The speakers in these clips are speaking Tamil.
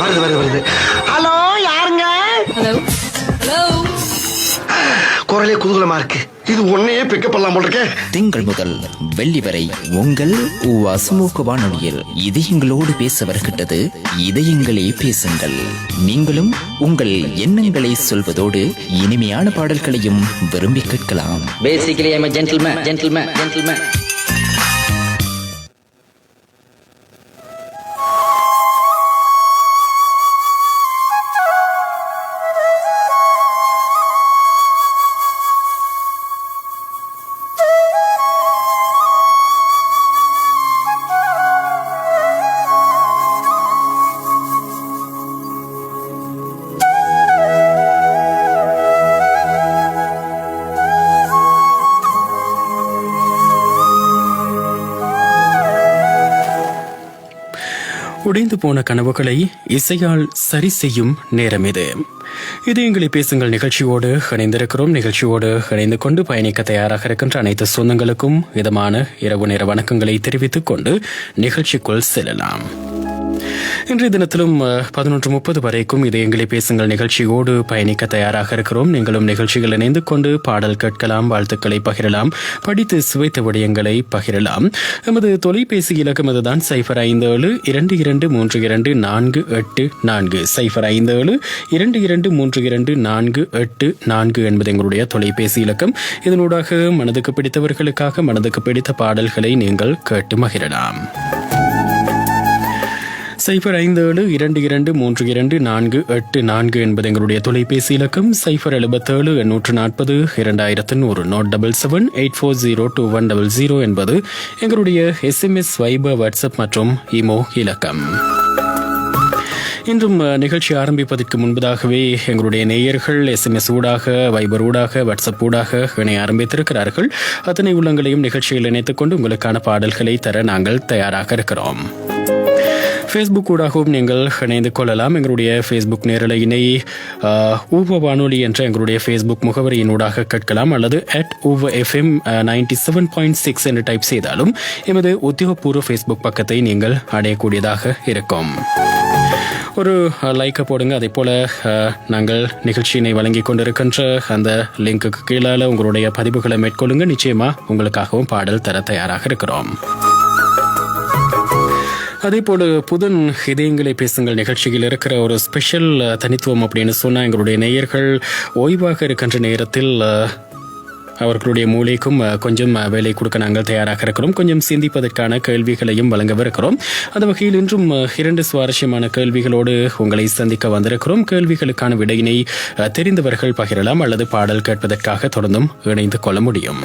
வருது வருது வருது. ஹலோ, யாருங்க? Hello hello. குரலே குதூகலமா இருக்கு. இது ஒன்னையே பிக்கப் பண்ணலாம் போல இருக்கே. திங்கள் முதல் வெள்ளி வரை உங்கள் ஊவா சமூக வானொலியில் இதயங்களோடு பேச வருகின்றது. இதயங்களே பேசுங்கள். நீங்களும் உங்கள் எண்ணங்களை சொல்வதோடு இனிமையான பாடல்களையும் விரும்பி கேட்கலாம். Basically, I'm a gentleman. உடைந்து போன கனவுகளை இசையால் சரி செய்யும் நேரம் இது. எங்களை பேசுங்கள் நிகழ்ச்சியோடு இணைந்திருக்கிறோம். நிகழ்ச்சியோடு இணைந்து கொண்டு பயணிக்க தயாராக இருக்கின்ற அனைத்து சொந்தங்களுக்கும் இதமான இரவு நேர வணக்கங்களை தெரிவித்துக் கொண்டு நிகழ்ச்சிக்குள் செல்லலாம். இன்றைய தினத்திலும் 11:30 வரைக்கும் எங்களை பேசுங்கள் நிகழ்ச்சியோடு பயணிக்க தயாராக இருக்கிறோம். நீங்களும் நிகழ்ச்சிகள் இணைந்து கொண்டு பாடல் கேட்கலாம், வாழ்த்துக்களை பகிரலாம், படித்து சுவைத்த விடயங்களை பகிரலாம். எமது தொலைபேசி இலக்கம் அதுதான் 0572232484 0572232484 என்பது எங்களுடைய தொலைபேசி இலக்கம். இதனூடாக மனதுக்கு பிடித்தவர்களுக்காக மனதுக்கு பிடித்த பாடல்களை நீங்கள் கேட்டு மகிழலாம். 0572232484 என்பது எங்களுடைய தொலைபேசி இலக்கம். 077-840-2100 077-840-2100 என்பது எங்களுடைய SMS, வைபர், வாட்ஸ்அப் மற்றும் இமோ இலக்கம். இன்றும் நிகழ்ச்சி ஆரம்பிப்பதற்கு முன்பதாகவே எங்களுடைய நேயர்கள் SMS ஊடாக, வைபர் ஊடாக, வாட்ஸ்அப் ஊடாக இணைய ஆரம்பித்திருக்கிறார்கள். அத்தனை உள்ளங்களையும் நிகழ்ச்சியில் இணைத்துக் கொண்டு உங்களுக்கான பாடல்களை தர நாங்கள் தயாராக இருக்கிறோம். ஃபேஸ்புக் ஊடாகவும் நீங்கள் இணைந்து கொள்ளலாம். எங்களுடைய ஃபேஸ்புக் நேரலையினை ஊவ வானொலி என்ற எங்களுடைய ஃபேஸ்புக் முகவரியின் ஊடாக கேட்கலாம், அல்லது @UVFM 97.6 என்று டைப் செய்தாலும் எமது உத்தியோகபூர்வ ஃபேஸ்புக் பக்கத்தை நீங்கள் அடையக்கூடியதாக இருக்கும். ஒரு லைக்கை போடுங்க. அதே போல் நாங்கள் நிகழ்ச்சியினை வழங்கி கொண்டிருக்கின்ற அந்த லிங்க்குக்கு கீழே உங்களுடைய பதிவுகளை மேற்கொள்ளுங்க. நிச்சயமாக உங்களுக்காகவும் பாடல் தர தயாராக இருக்கிறோம். அதே போல புதன் இதயங்களை பேசுங்கள் நிகழ்ச்சியில் இருக்கிற ஒரு ஸ்பெஷல் தனித்துவம் அப்படின்னு சொன்னால், எங்களுடைய நேயர்கள் ஓய்வாக இருக்கின்ற நேரத்தில் அவர்களுடைய மூளைக்கும் கொஞ்சம் வேலை கொடுக்க நாங்கள் தயாராக இருக்கிறோம். கொஞ்சம் சிந்திப்பதற்கான கேள்விகளையும் வழங்கவிருக்கிறோம். அந்த வகையில் இன்றும் 2 சுவாரஸ்யமான கேள்விகளோடு உங்களை சந்திக்க வந்திருக்கிறோம். கேள்விகளுக்கான விடையினை தெரிந்தவர்கள் பகிரலாம், அல்லது பாடல் கேட்பதற்காக தொடர்ந்தும் இணைந்து கொள்ள முடியும்.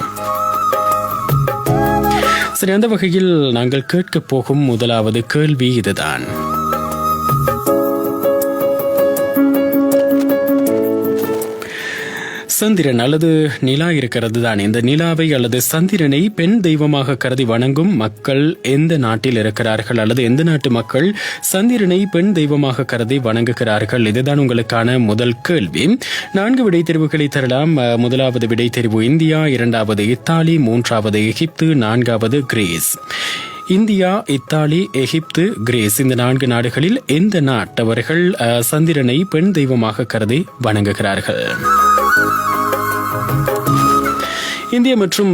சரி, அந்த வகையில் நாங்கள் கேட்க போகும் முதலாவது கேள்வி இதுதான். சந்திரன் அல்லது நிலா இருக்கிறது தான். இந்த நிலாவை அல்லது சந்திரனை பெண் தெய்வமாக கருதி வணங்கும் மக்கள் எந்த நாட்டில் இருக்கிறார்கள், அல்லது எந்த நாட்டு மக்கள் சந்திரனை பெண் தெய்வமாக கருதி வணங்குகிறார்கள்? இதுதான் உங்களுக்கான முதல் கேள்வி. 4 விடை தெரிவுகளை தரலாம். முதலாவது விடை தெரிவு இந்தியா, 2வது இத்தாலி, 3வது எகிப்து, 4வது கிரீஸ். இந்தியா, இத்தாலி, எகிப்து, கிரீஸ் இந்த 4 நாடுகளில் எந்த நாட்டவர்கள் சந்திரனை பெண் தெய்வமாக கருதி வணங்குகிறார்கள்? இந்தியா மற்றும்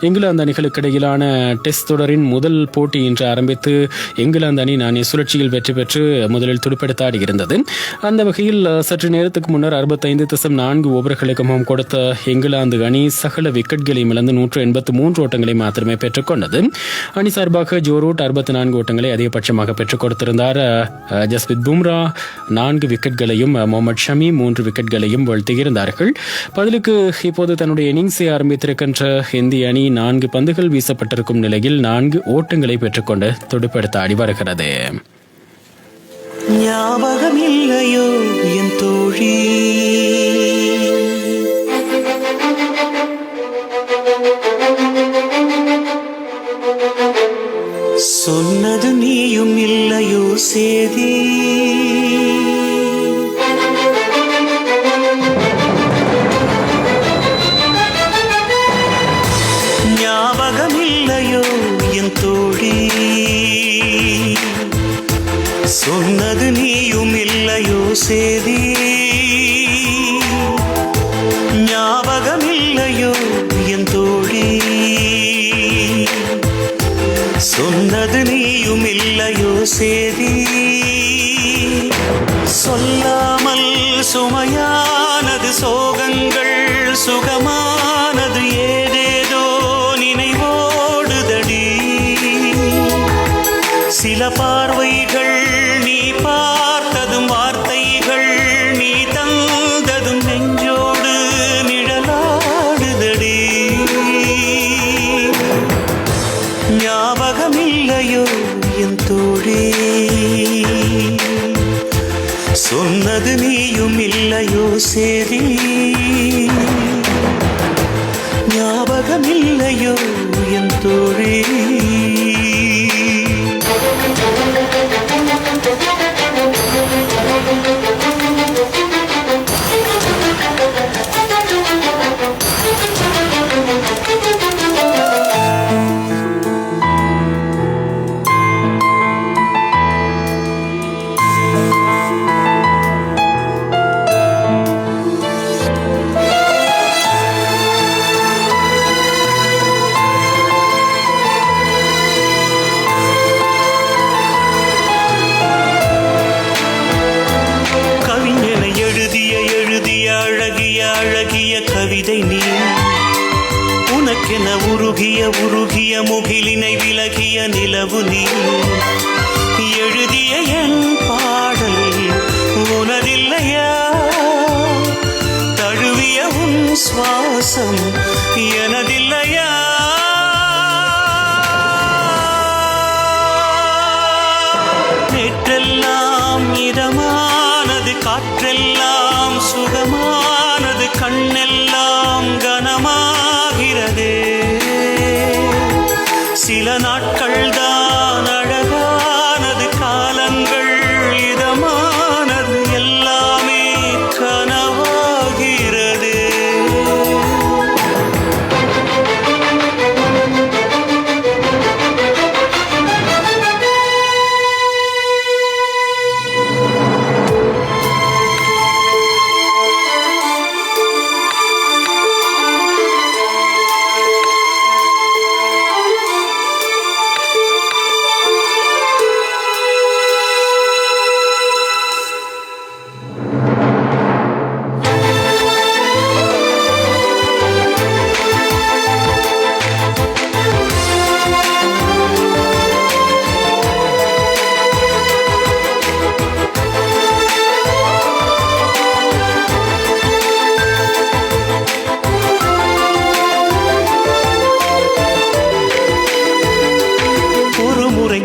இங்கிலாந்து அணிகளுக்கு இடையிலான டெஸ்ட் தொடரின் முதல் போட்டி இன்று ஆரம்பித்து இங்கிலாந்து அணி 4 சுழற்சியில் வெற்றி பெற்று முதலில் துடுப்பெடுத்தாடி இருந்தது. அந்த வகையில் சற்று நேரத்துக்கு முன்னர் 65.4 ஓவர்களுக்கு முகம் கொடுத்த இங்கிலாந்து அணி சகல விக்கெட்களையும் இழந்து 183 ஓட்டங்களை மாத்திரமே பெற்றுக் கொண்டது. அணி சார்பாக ஜோ ரூட் 64 ஓட்டங்களை அதிகபட்சமாக பெற்றுக் கொடுத்திருந்தார். ஜஸ்பிரித் பும்ரா 4 விக்கெட்களையும், முகமது ஷமி 3 விக்கெட்களையும் வீழ்த்தியிருந்தார்கள். பதிலுக்கு இப்போது தன்னுடைய இன்னிங்ஸை ஆரம்பித்திருக்கின்ற இந்திய அணி 4 பந்துகள் வீசப்பட்டிருக்கும் நிலையில் 4 ஓட்டங்களை பெற்றுக்கொண்டு துடுப்பெடுத்து ஆடி வருகிறது. ஞாபகம் இல்லையோ என் தோழி, சொன்னது நீயும் இல்லையோ சேதி, சொன்னது நீயும் இல்லையோ சேதி, ஞாபகம் இல்லையோ என் தோழி. சொன்னது நீயும் இல்லையோ சேதி, சொல்லாமல் சுமையானது சோகங்கள், சுகமானது ஏதேதோ நினைவோடுதடி. சில பார்வைகள் நீ பார்த்ததும், வார்த்தைகள் நீ தந்ததும் நெஞ்சோடு நிழலாடுதடி. ஞாபகம் இல்லையோ என் தோழி, சொன்னது நீயும் இல்லையோ சேதி, ஞாபகம் இல்லையோ என் தோழி. அழகிய கவிதை நீ, உனக்கென உருகிய உருகிய முகிலினை விலகிய நிலவு நீ. எழுதிய என் பாடல் உனதில்லையா, தழுவிய உன் சுவாசம் எனதில்லையா. நேற்றெல்லாம் இதமானது, காற்றெல்லாம் சுகமானது, கண்ணெல்லாம் கனமாகிறதே. சில நாட்கள் தான் அழகானது, காலங்கள் இதமானது, எல்லாமே கனவாகிறதே.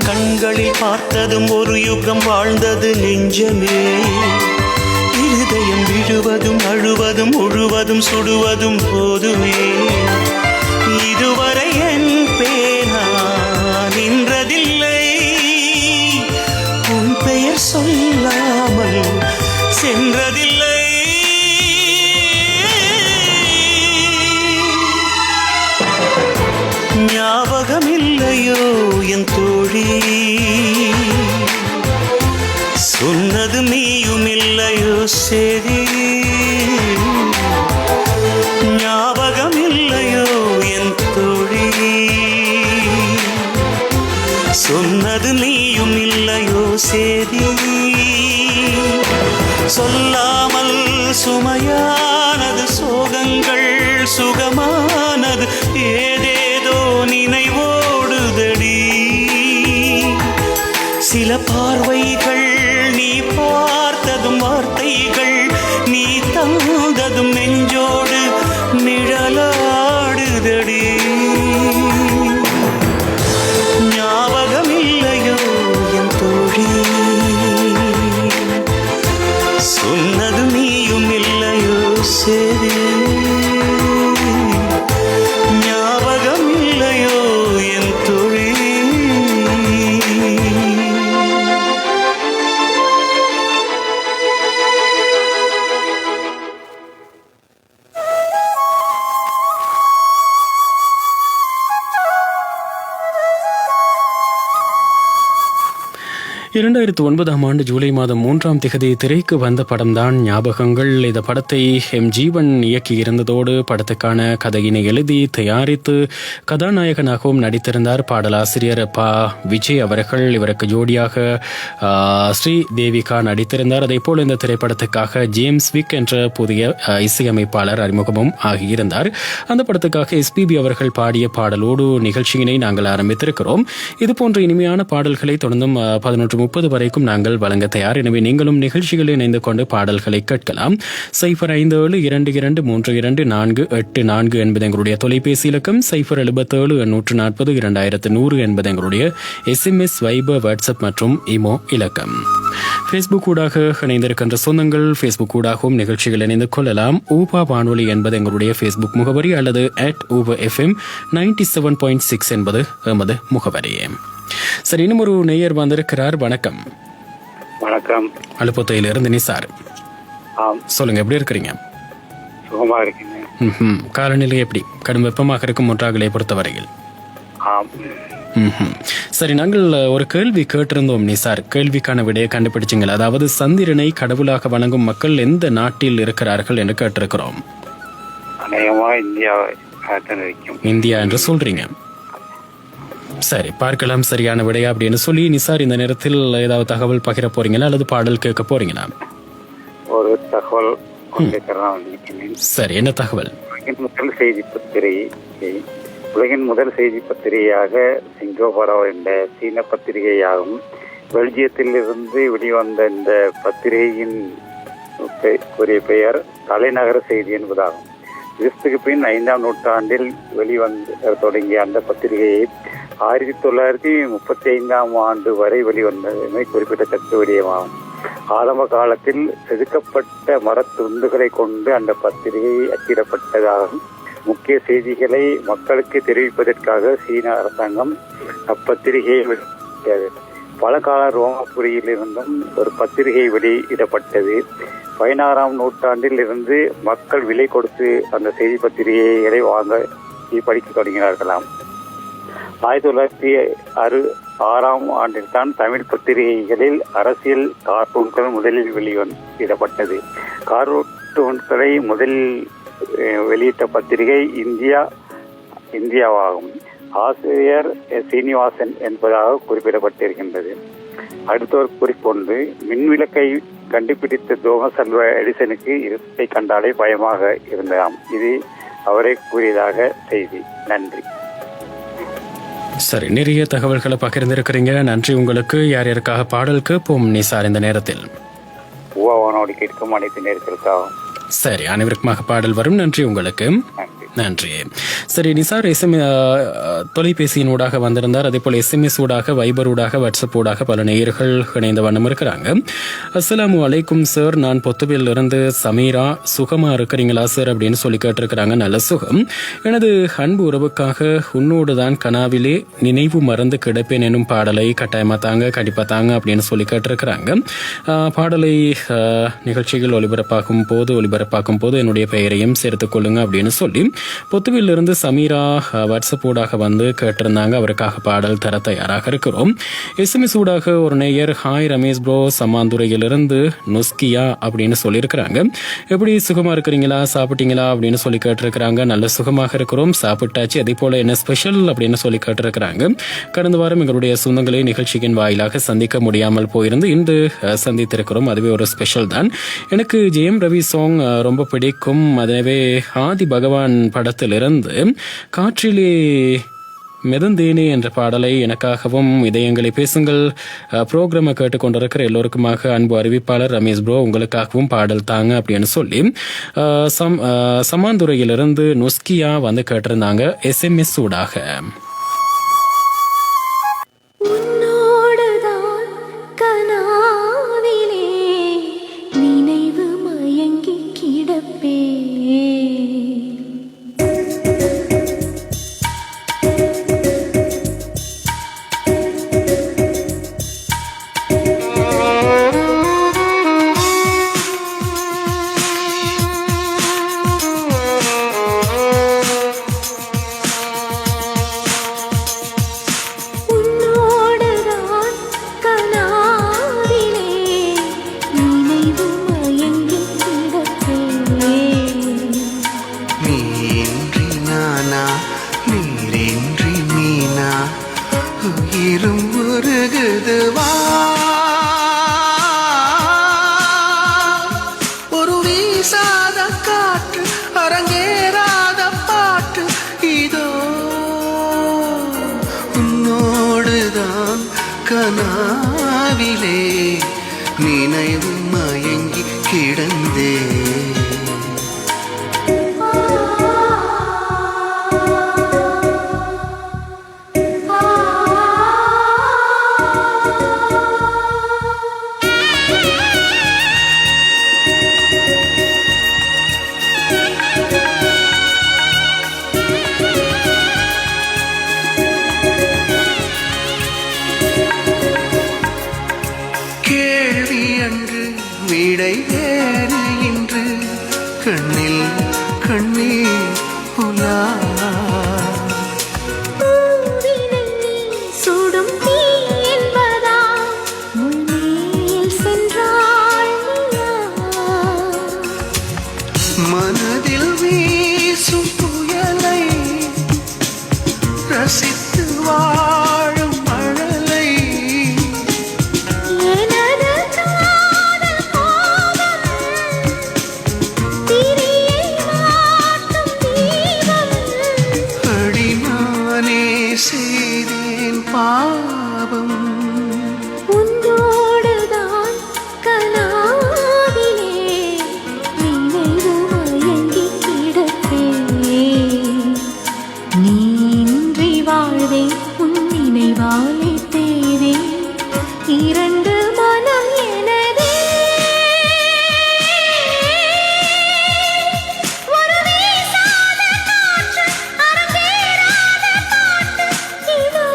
கண்களில் பார்த்ததும் ஒரு யுகம் வாழ்ந்தது நெஞ்சமே. இருதயம் விழுவதும் அழுவதும் முழுவதும் சுடுவதும் போதுமே. இதுவரை என் பேனா நின்றதில்லை, உன் பெயர் சொல்லாமல் சென்றதில்லை. ஞாபகம் இல்லையோ என் தோழி, சொன்னது நீயும் இல்லையோ சேதி. ஞாபகம் இல்லையோ என் தோழி, சொன்னது நீயும் இல்லையோ சேதி. சொல்லாமல் சுமையானது சோகங்கள், சுகமானது ஏதேதோ நினைவோடுதடி. சில பார்வைகள் நீ பார்த்ததும், வார்த்தைகள் நீ தந்ததும் நெஞ்சோடு நிழலாடுதடி. ஞாபகம் இல்லையோ என் தோழி, சொன்னது நீயும் இல்லையோ சரி. ஞாபகம் இல்லையோ என் தோழி. 2009 ஜூலை மாதம் 3ஆம் திகதி திரைக்கு வந்த படம்தான் ஞாபகங்கள். இந்த படத்தை ஜீவன் இயக்கியிருந்ததோடு படத்துக்கான கதையினை எழுதி தயாரித்து கதாநாயகனாகவும் நடித்திருந்தார் பாடலாசிரியர் விஜய் அவர்கள். இவருக்கு ஜோடியாக ஸ்ரீதேவிகா நடித்திருந்தார். அதே போல் இந்த திரைப்படத்துக்காக ஜேம்ஸ் விக் என்ற புதிய இசையமைப்பாளர் அறிமுகமும் ஆகியிருந்தார். அந்த படத்துக்காக எஸ்பிபி அவர்கள் பாடிய பாடலோடு நிகழ்ச்சியினை நாங்கள் ஆரம்பித்திருக்கிறோம். இதுபோன்ற இனிமையான பாடல்களை தொடர்ந்தும் 11:30 வரைக்கும் நாங்கள் வழங்க தயார். எனவே நீங்களும் நிகழ்ச்சிகளில் இணைந்து கொண்டு பாடல்களை கேட்கலாம். 057-2232-484 என்பது எங்களுடைய தொலைபேசி இலக்கம். 077-840-2100 என்பது எங்களுடைய SMS, வைபர், வாட்ஸ்அப் மற்றும் இமோ இலக்கம். ஃபேஸ்புக் ஊடாக இணைந்திருக்கின்ற சொந்தங்கள் ஃபேஸ்புக் ஊடாகவும் நிகழ்ச்சிகள் இணைந்து கொள்ளலாம். ஊபா வானொலி என்பது எங்களுடைய ஃபேஸ்புக் முகவரி அல்லது @UberFM 97.6 என்பது எமது முகவரி. சரி, இன்னும் ஒரு நேயர் வந்திருக்கிறார். வணக்கம். வணக்கம். அலுப்பத்தையிலிருந்து நிசார். சொல்லுங்க, எப்படி இருக்கிறீங்க? சுகமா இருக்கீங்க? காலநிலை எப்படி? கடும் வெப்பமாக இருக்கும் ஒன்றாகலை பொறுத்தவரையில். சரி, நாங்கள் ஒரு கேள்வி கேட்டிருந்தோம் நிசார். கேள்விக்கான விடையை கண்டுபிடிச்சிங்களா? அதாவது சந்திரனை கடவுளாக வணங்கும் மக்கள் எந்த நாட்டில் இருக்கிறார்கள் என்று கேட்டிருக்கிறோம். இந்தியா என்று சொல்றீங்க. சரி, பார்க்கலாம் சரியான விடையா அப்படின்னு சொல்லி. நிசார், இந்த நேரத்தில் ஏதாவது தகவல் பகிர போறீங்களா அல்லது பாடல் கேட்க போறீங்களா? ஒரு தகவல். சரி, என்ன தகவல்? முதல் செய்தி பத்திரிகை, உலகின் முதல் செய்தி பத்திரிகையாக சிங்கோபரோ என்ற சீன பத்திரிகையாகும். பெல்ஜியத்தில் இருந்து வெளிவந்த இந்த பத்திரிகையின் கூறிய பெயர் தலைநகர செய்தி என்பதாகும். கிறிஸ்துக்கு பின் 5ஆம் நூற்றாண்டில் வெளிவந்த தொடங்கிய அந்த பத்திரிகையை 1935ஆம் ஆண்டு வரை வெளிவந்தமை குறிப்பிடத்தக்க விடயமாகும். ஆரம்ப காலத்தில் செதுக்கப்பட்ட மரத்துண்டுகளை கொண்டு அந்த பத்திரிகை அச்சிடப்பட்டதாகும். முக்கிய செய்திகளை மக்களுக்கு தெரிவிப்பதற்காக சீன அரசாங்கம் அப்பத்திரிகையை வெளியிட்டது. பல கால ரோமாபுரியில் இருந்தும் ஒரு பத்திரிகை வெளியிடப்பட்டது. 16ஆம் நூற்றாண்டில் இருந்து மக்கள் விலை கொடுத்து அந்த செய்தி பத்திரிகைகளை வாங்க படிக்க தொடங்கினார்களாம். 1906ஆம் ஆண்டில் தான் தமிழ் பத்திரிகைகளில் அரசியல் கார்ட்டூன்கள் முதலில் வெளியிடப்பட்டது. கார்ட்டூன்களை முதலில் வெளியிட்ட பத்திரிகை இந்தியாவாகும். ஆசிரியர் சீனிவாசன் என்பதாக குறிப்பிடப்பட்டிருக்கின்றது. அடுத்தவர் குறிப்பொன்று, மின்விளக்கை கண்டுபிடித்த தோமஸ் ஆல்வா எடிசனுக்கு இருட்டை கண்டாலே பயமாக இருந்ததாம். இது அவரை கூறியதாக செய்தி. நன்றி. சரி, நிறைய தகவல்களை பகிர்ந்திருக்கிறீங்க. நன்றி உங்களுக்கு. யார் யாருக்காக பாடல் கேட்போம் நிசார் இந்த நேரத்தில்? ஊவானோடு கேட்கும் அனைத்து நேரத்திற்காகவும். சரி, அனைவருக்குமாக பாடல் வரும். நன்றி உங்களுக்கு. நன்றி. சரி நிசார், தொலைபேசியின் ஊடாக வந்திருந்தார். அதே போல SMS ஊடாக, வைபர் ஊடாக, வாட்ஸ்அப் ஊடாக பல நேயர்கள் இணைந்த வண்ணம் இருக்கிறாங்க. அஸ்ஸலாமு அலைக்கும் சார், நான் பொத்துவில் இருந்து சமீரா. சுகமா இருக்கிறீங்களா சார் அப்படின்னு சொல்லி கேட்டிருக்கிறாங்க. நல்ல சுகம். எனது அன்பு உறவுக்காக உன்னோடு தான் கனாவிலே நினைவு மறந்து கிடப்பேன் எனும் பாடலை கட்டாயமா தாங்க, கண்டிப்பா தாங்க அப்படின்னு சொல்லி கேட்டிருக்கிறாங்க. பாடலை நிகழ்ச்சிகள் ஒளிபரப்பாக்கும் போது என்னுடைய பெயரையும் சேர்த்துக் கொள்ளுங்க அப்படின்னு சொல்லி பொத்துவில் இருந்து சமீரா வாட்ஸ்அப் ஊடாக வந்து கேட்டிருந்தாங்க. அவருக்காக பாடல் தர தயாராக இருக்கிறோம். SMS ஊடாக ஒரு நேயர், ஹாய் ரமேஷ் ப்ரோ, சம்மாந்துறையிலிருந்து நொஸ்கியா அப்படின்னு சொல்லியிருக்கிறாங்க. எப்படி சுகமா இருக்கிறீங்களா, சாப்பிட்டீங்களா அப்படின்னு சொல்லி கேட்டிருக்கிறாங்க. நல்ல சுகமாக இருக்கிறோம், சாப்பிட்டாச்சு. அதே போல என்ன ஸ்பெஷல் அப்படின்னு சொல்லி கேட்டிருக்கிறாங்க. கடந்த வாரம் எங்களுடைய சொந்தங்களை நிகழ்ச்சியின் வாயிலாக சந்திக்க முடியாமல் போயிருந்து இன்று சந்தித்திருக்கிறோம். அதுவே ஒரு ஸ்பெஷல் தான். எனக்கு ஜெயம் ரவி சாங் ரொம்ப பிடிக்கும். எனவே ஆதி பகவான் படத்திலிருந்து காற்றிலே மெதந்தேனே என்ற பாடலை எனக்காகவும் இதயங்களை பேசுங்கள் புரோகிராமை கேட்டுக்கொண்டிருக்கிற எல்லோருக்குமாக அன்பு அறிவிப்பாளர் ரமேஷ் ப்ரோ உங்களுக்காகவும் பாடல் தாங்க அப்படின்னு சொல்லி சமாந்துறையிலிருந்து நொஸ்கியா வந்து கேட்டிருந்தாங்க SMS ஊடாக. அழைத்து வா ஒரு வீசாத காற்று அரங்கேறாத பாட்டு இதோ உன்னோடுதான் கனாவிலே நினைவு மயங்கி கிடந்தே கேள்வி அன்று விடை வேறு இன்று கண்ணில் கண்ணீர் புலா சுடும் தீ என்பதா முன்னேல் சென்றாள் மனதில் வீசும் புயலை ரசித்து வாழும் மழலை எனது காதல் கோபம் திரியை வாட்டும் தீபம் அடி நானே செய்தேன் பாவம் உன்னோடுதான் கனாவிலே நினைவு மயங்கி கிடப்பேன் நீன்றி வாழ்வேன் உன் நினைவாலே தேவேன் இரண்டு மனம் எனதே ஒரு வீசாத காற்று அரங்கேறாத பாட்டு இதோ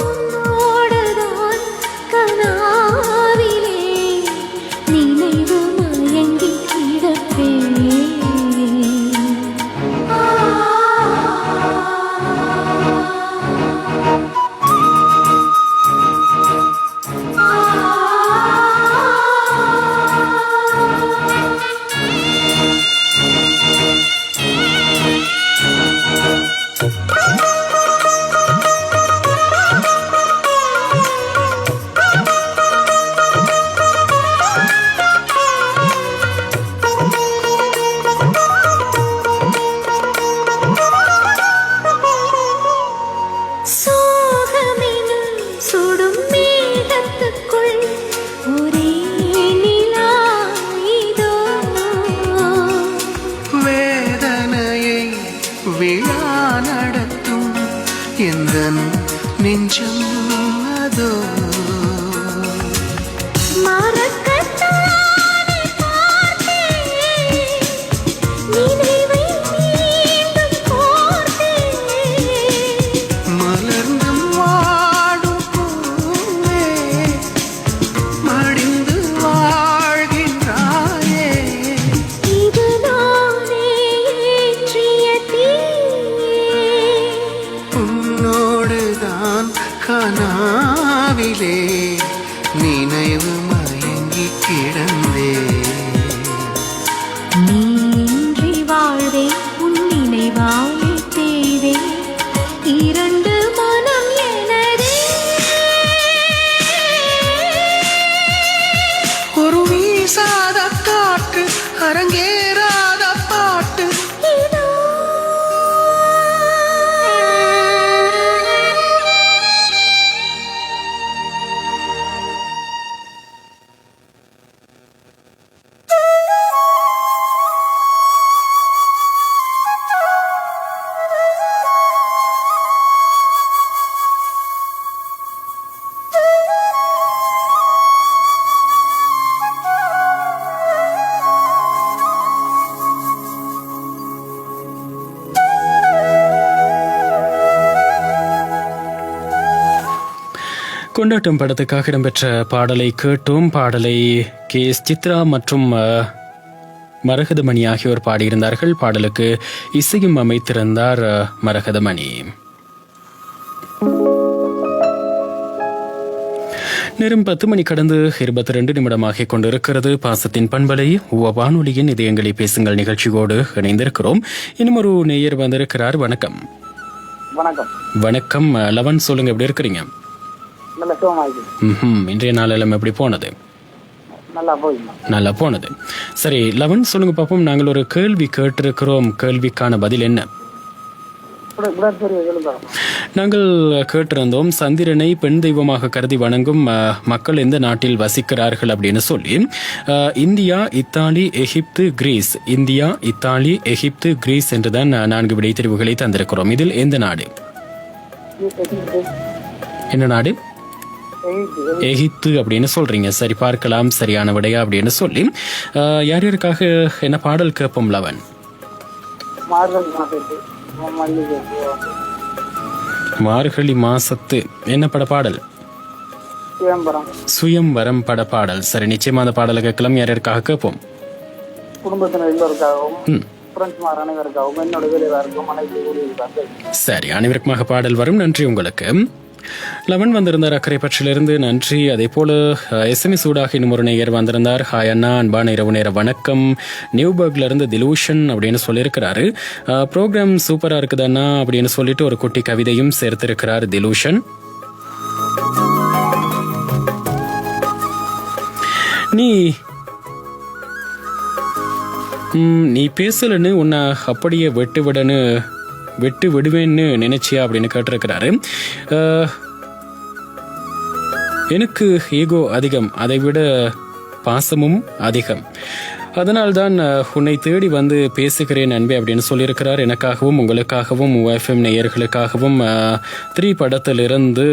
உன்னோடுதான் கனாவிலே நினைவு மயங்கி கிடப்பேன் சோகமெனும் சுடும் மேகத்துக்குள் ஒரே நிலா இதோ வேதனையை விழா நடத்தும் எந்தன் நெஞ்சம் அதோ மறக்கத்தானே பார்த்தேன் நினைவை மீண்டும் கோர்த்தேன் மலர்ந்தும் வாடும் பூவே மடிந்து வாழ்கின்றாயே இது நானே ஏற்றிய தீ உன்னோடுதான் கனாவிலே நினைவு மயங்கி கிடந்தே நீன்றி வாழ்வேன் உன் நினைவாலே தேவேன் இரண்டு மனம் எனதே ஒரு வீசாத காற்று அரங்கேறாத பாட்டு இதோ கொண்டாட்டம் படத்துக்காக இடம்பெற்ற பாடலை கேட்டோம். பாடலை கே.எஸ். சித்ரா மற்றும் மரகதமணி ஆகியோர் பாடியிருந்தார்கள். பாடலுக்கு இசையும் அமைத்திருந்தார் மரகதமணி. நேரம் 10 மணி கடந்து 22 நிமிடமாக கொண்டிருக்கிறது. பாசத்தின் பண்பலை வானொலியின் இதயங்களை பேசுங்கள் நிகழ்ச்சியோடு இணைந்திருக்கிறோம். இன்னும் ஒரு நேயர் வந்திருக்கிறார். வணக்கம். வணக்கம். வணக்கம் லவன், சொல்லுங்க, எப்படி இருக்கிறீங்க? நல்ல சுகமாயிடுச்சு. இன்றைய நாளெல்லாம் எப்படி போனது? நல்லா போயிடணும். நல்லா போனது. சரி லவன், சொல்லுங்க பாப்போம். நாங்கள் ஒரு கேள்வி கேட்டிருக்கிறோம். கேள்விக்கான பதில் என்ன? நாங்கள் கேட்டிருந்தோம், சந்திரனை பெண் தெய்வமாக கருதி வணங்கும் மக்கள் எந்த நாட்டில் வசிக்கிறார்கள் அப்படின்னு சொல்லி. இந்தியா, இத்தாலி, எகிப்து, கிரீஸ். இந்தியா, இத்தாலி, எகிப்து, கிரீஸ் என்றுதான் 4 விடை தெரிவுகளை தந்திருக்கிறோம். இதில் எந்த நாடு? என்ன நாடு? எகிப்து அப்படின்னு சொல்றீங்க. சரி, பார்க்கலாம் சரியான விடையா அப்படின்னு சொல்லி. யார் யாருக்காக என்ன பாடல் கேட்போம் லவன்? மார்கழி மாசத்து என்ன பட பாடல்? சுயம்பரம் பட பாடல். சரி, நிச்சயமா அந்த பாடலை கேட்கலாம். யார் யாருக்காக கேட்போம்? குடும்பத்தினர் எல்லோருக்காகவும், அனைவருக்காகவும், என்னோட வேலையாருக்கும். சரி, அனைவருக்குமாக பாடல் வரும். நன்றி உங்களுக்கு. லவன் வந்திருந்தார் அக்கரைப்பற்றிலிருந்து. நன்றி. அதே போல SMS ஊடாக இன்னும் ஒரு நேயர் வந்திருந்தார். ஹாய் அண்ணா, அன்பான இரவு நேர வணக்கம். நியூபர்க்ல இருந்து திலூஷன் அப்படின்னு சொல்லியிருக்கிறாரு. ப்ரோக்ராம் சூப்பரா இருக்குது அண்ணா அப்படின்னு சொல்லிட்டு ஒரு குட்டி கவிதையும் சேர்த்திருக்கிறார் திலூஷன். நீ பேசலன்னு உன்னை அப்படியே வெட்டு விடுவேன்னு நினைச்சியா அப்படின்னு கேட்டிருக்கிறாரு. எனக்கு ஈகோ அதிகம், அதை விட பாசமும் அதிகம். அதனால்தான் உன்னை தேடி வந்து பேசுகிறேன் அன்பே அப்படின்னு சொல்லியிருக்கிறார். எனக்காகவும் உங்களுக்காகவும் UFM நேயர்களுக்காகவும் 3 படத்திலிருந்து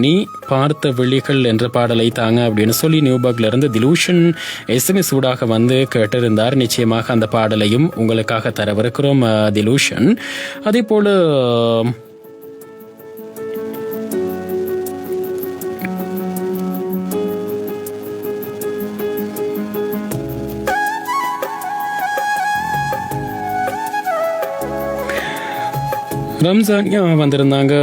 நீ பார்த்த விழிகள் என்ற பாடலை தாங்க அப்படின்னு சொல்லி நியூபர்க்ல இருந்து திலூஷன் SMS ஊடாக வந்து கேட்டிருந்தார். நிச்சயமாக அந்த பாடலையும் உங்களுக்காக தரவிருக்கிறோம் திலூஷன். அதே போல ரம்ஜான் வந்திருந்தாங்க.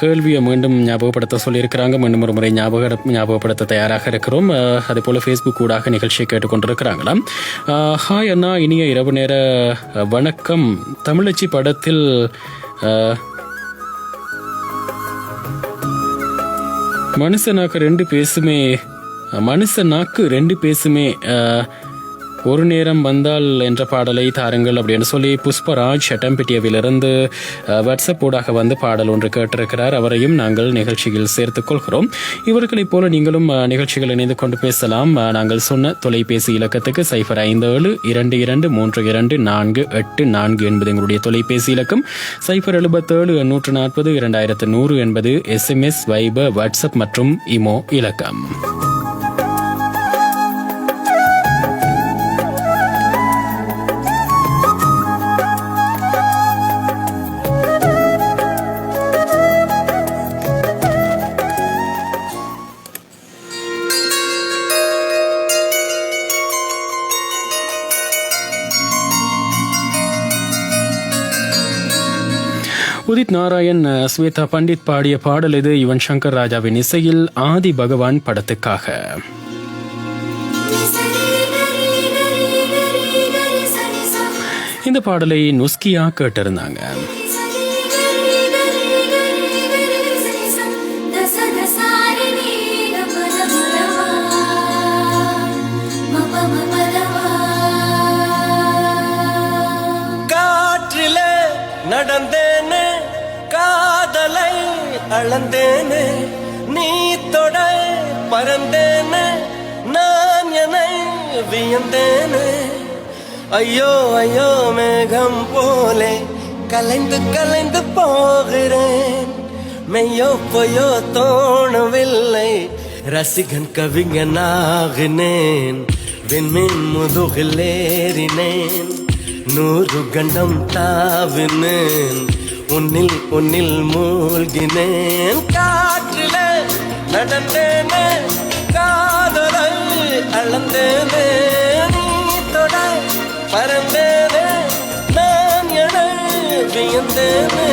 கேள்வியை மீண்டும் ஞாபகப்படுத்த சொல்லியிருக்கிறாங்க. மீண்டும் ஒரு முறை ஞாபகப்படுத்த தயாராக இருக்கிறோம். அதே போல ஃபேஸ்புக் ஊடாக நிகழ்ச்சியை கேட்டுக்கொண்டிருக்கிறாங்களாம். ஹாய் அண்ணா, இனிய இரவு நேர வணக்கம். தமிழச்சி படத்தில் மனுஷனாக்கு ரெண்டு பேசுமே ஒரு நேரம் வந்தால் என்ற பாடலை தாருங்கள் அப்படின்னு சொல்லி புஷ்பராஜ் சட்டம்பிட்டியவிலிருந்து வாட்ஸ்அப் ஊடாக வந்து பாடல் ஒன்று கேட்டிருக்கிறார். அவரையும் நாங்கள் நிகழ்ச்சியில் சேர்த்துக் கொள்கிறோம். இவர்களைப் போல நீங்களும் நிகழ்ச்சிகள் இணைந்து கொண்டு பேசலாம். நாங்கள் சொன்ன தொலைபேசி இலக்கத்துக்கு 0557322484 என்பது எங்களுடைய தொலைபேசி இலக்கம். 077-840-2100 என்பது SMS, வைபர், வாட்ஸ்அப் மற்றும் இமோ இலக்கம். உதித் நாராயண், ஸ்வேதா பண்டிட் பாடிய பாடல் இது. யுவன் சங்கர் ராஜாவின் இசையில் ஆதி பகவான் படத்துக்காக. இந்த பாடலை நுஸ்கியா கேட்டிருந்தாங்க. காற்றிலே நடந்தேனே, காதலை அளந்தேனே, நீ தொட பறந்தேனே, நான் என்னை வியந்தேனே. ஐயோ ஐயோ மேகம் போலே கலைந்து கலைந்து போகிறேன். மெய்யோ பொய்யோ தோணவில்லை, ரசிகன் கவிஞனாகினேன். விண்மின் முதுகிலேறினேன், 100 கண்டம் தாவினேன். உன்னில் மூழ்கினேன். காற்றிலே நடந்தேனே, காதலை அளந்தேனே, நீ தொட பறந்தேனே, நான் என வியந்தேனே.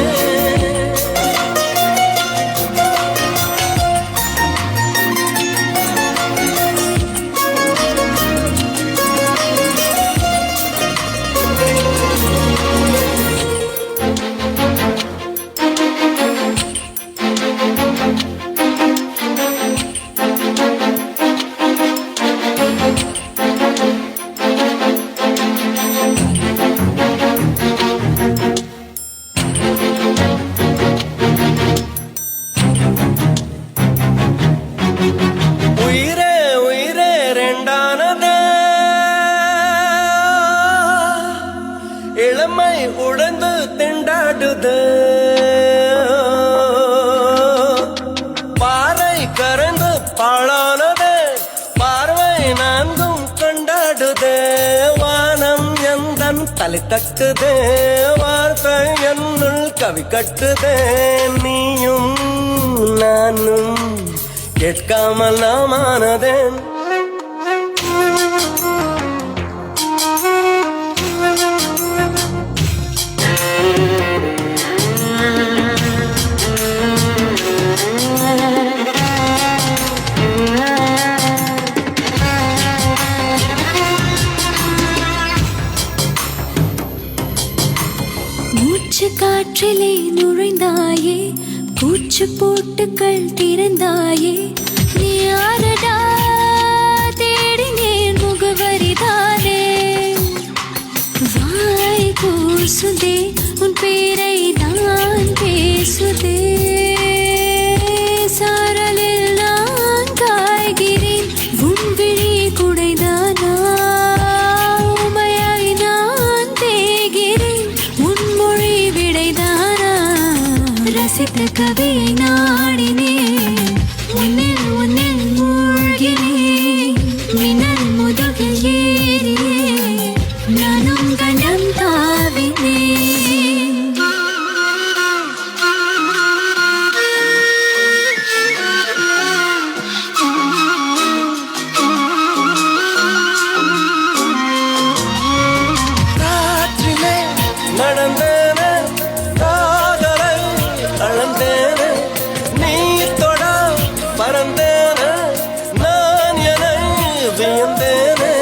உயிரே உயிரே ரெண்டானதே இளமை உடந்து திண்டாடுது பாறை கரந்து பாழானது பார்வை நான்கும் கொண்டாடுது வானம் எந்தன் தலை தட்டுது வார்த்தை என்னுள் கவி கட்டுது நீயும் நானும் கேட்காமல் நாமானதேன் மூச்சு காற்றிலே நுழைந்தாயே பூச்சு போட்டுக்கள் திறந்தாயே நீ யாரடா தேடினேன் முகவரிதானே வாய் கூசுதே உன் பேரை நான் பேசுதே சாரலில் நான் காய்கிறேன் உன் விழி குடைதானா உமையாய் நான் தேகிறேன் உன் மொழி விடைதானா ரசித்த கவியை நாடினேன் உன்னில் உன்னில் மூழ்கினேன் மின்னல் முதுகில் ஏறினேன் நானும் கண்டம் தாவினேன் காற்றிலே நடந்தேனே காதலை அளந்தேனே நீ தொட பறந்தேனே நான் என வியந்தேனே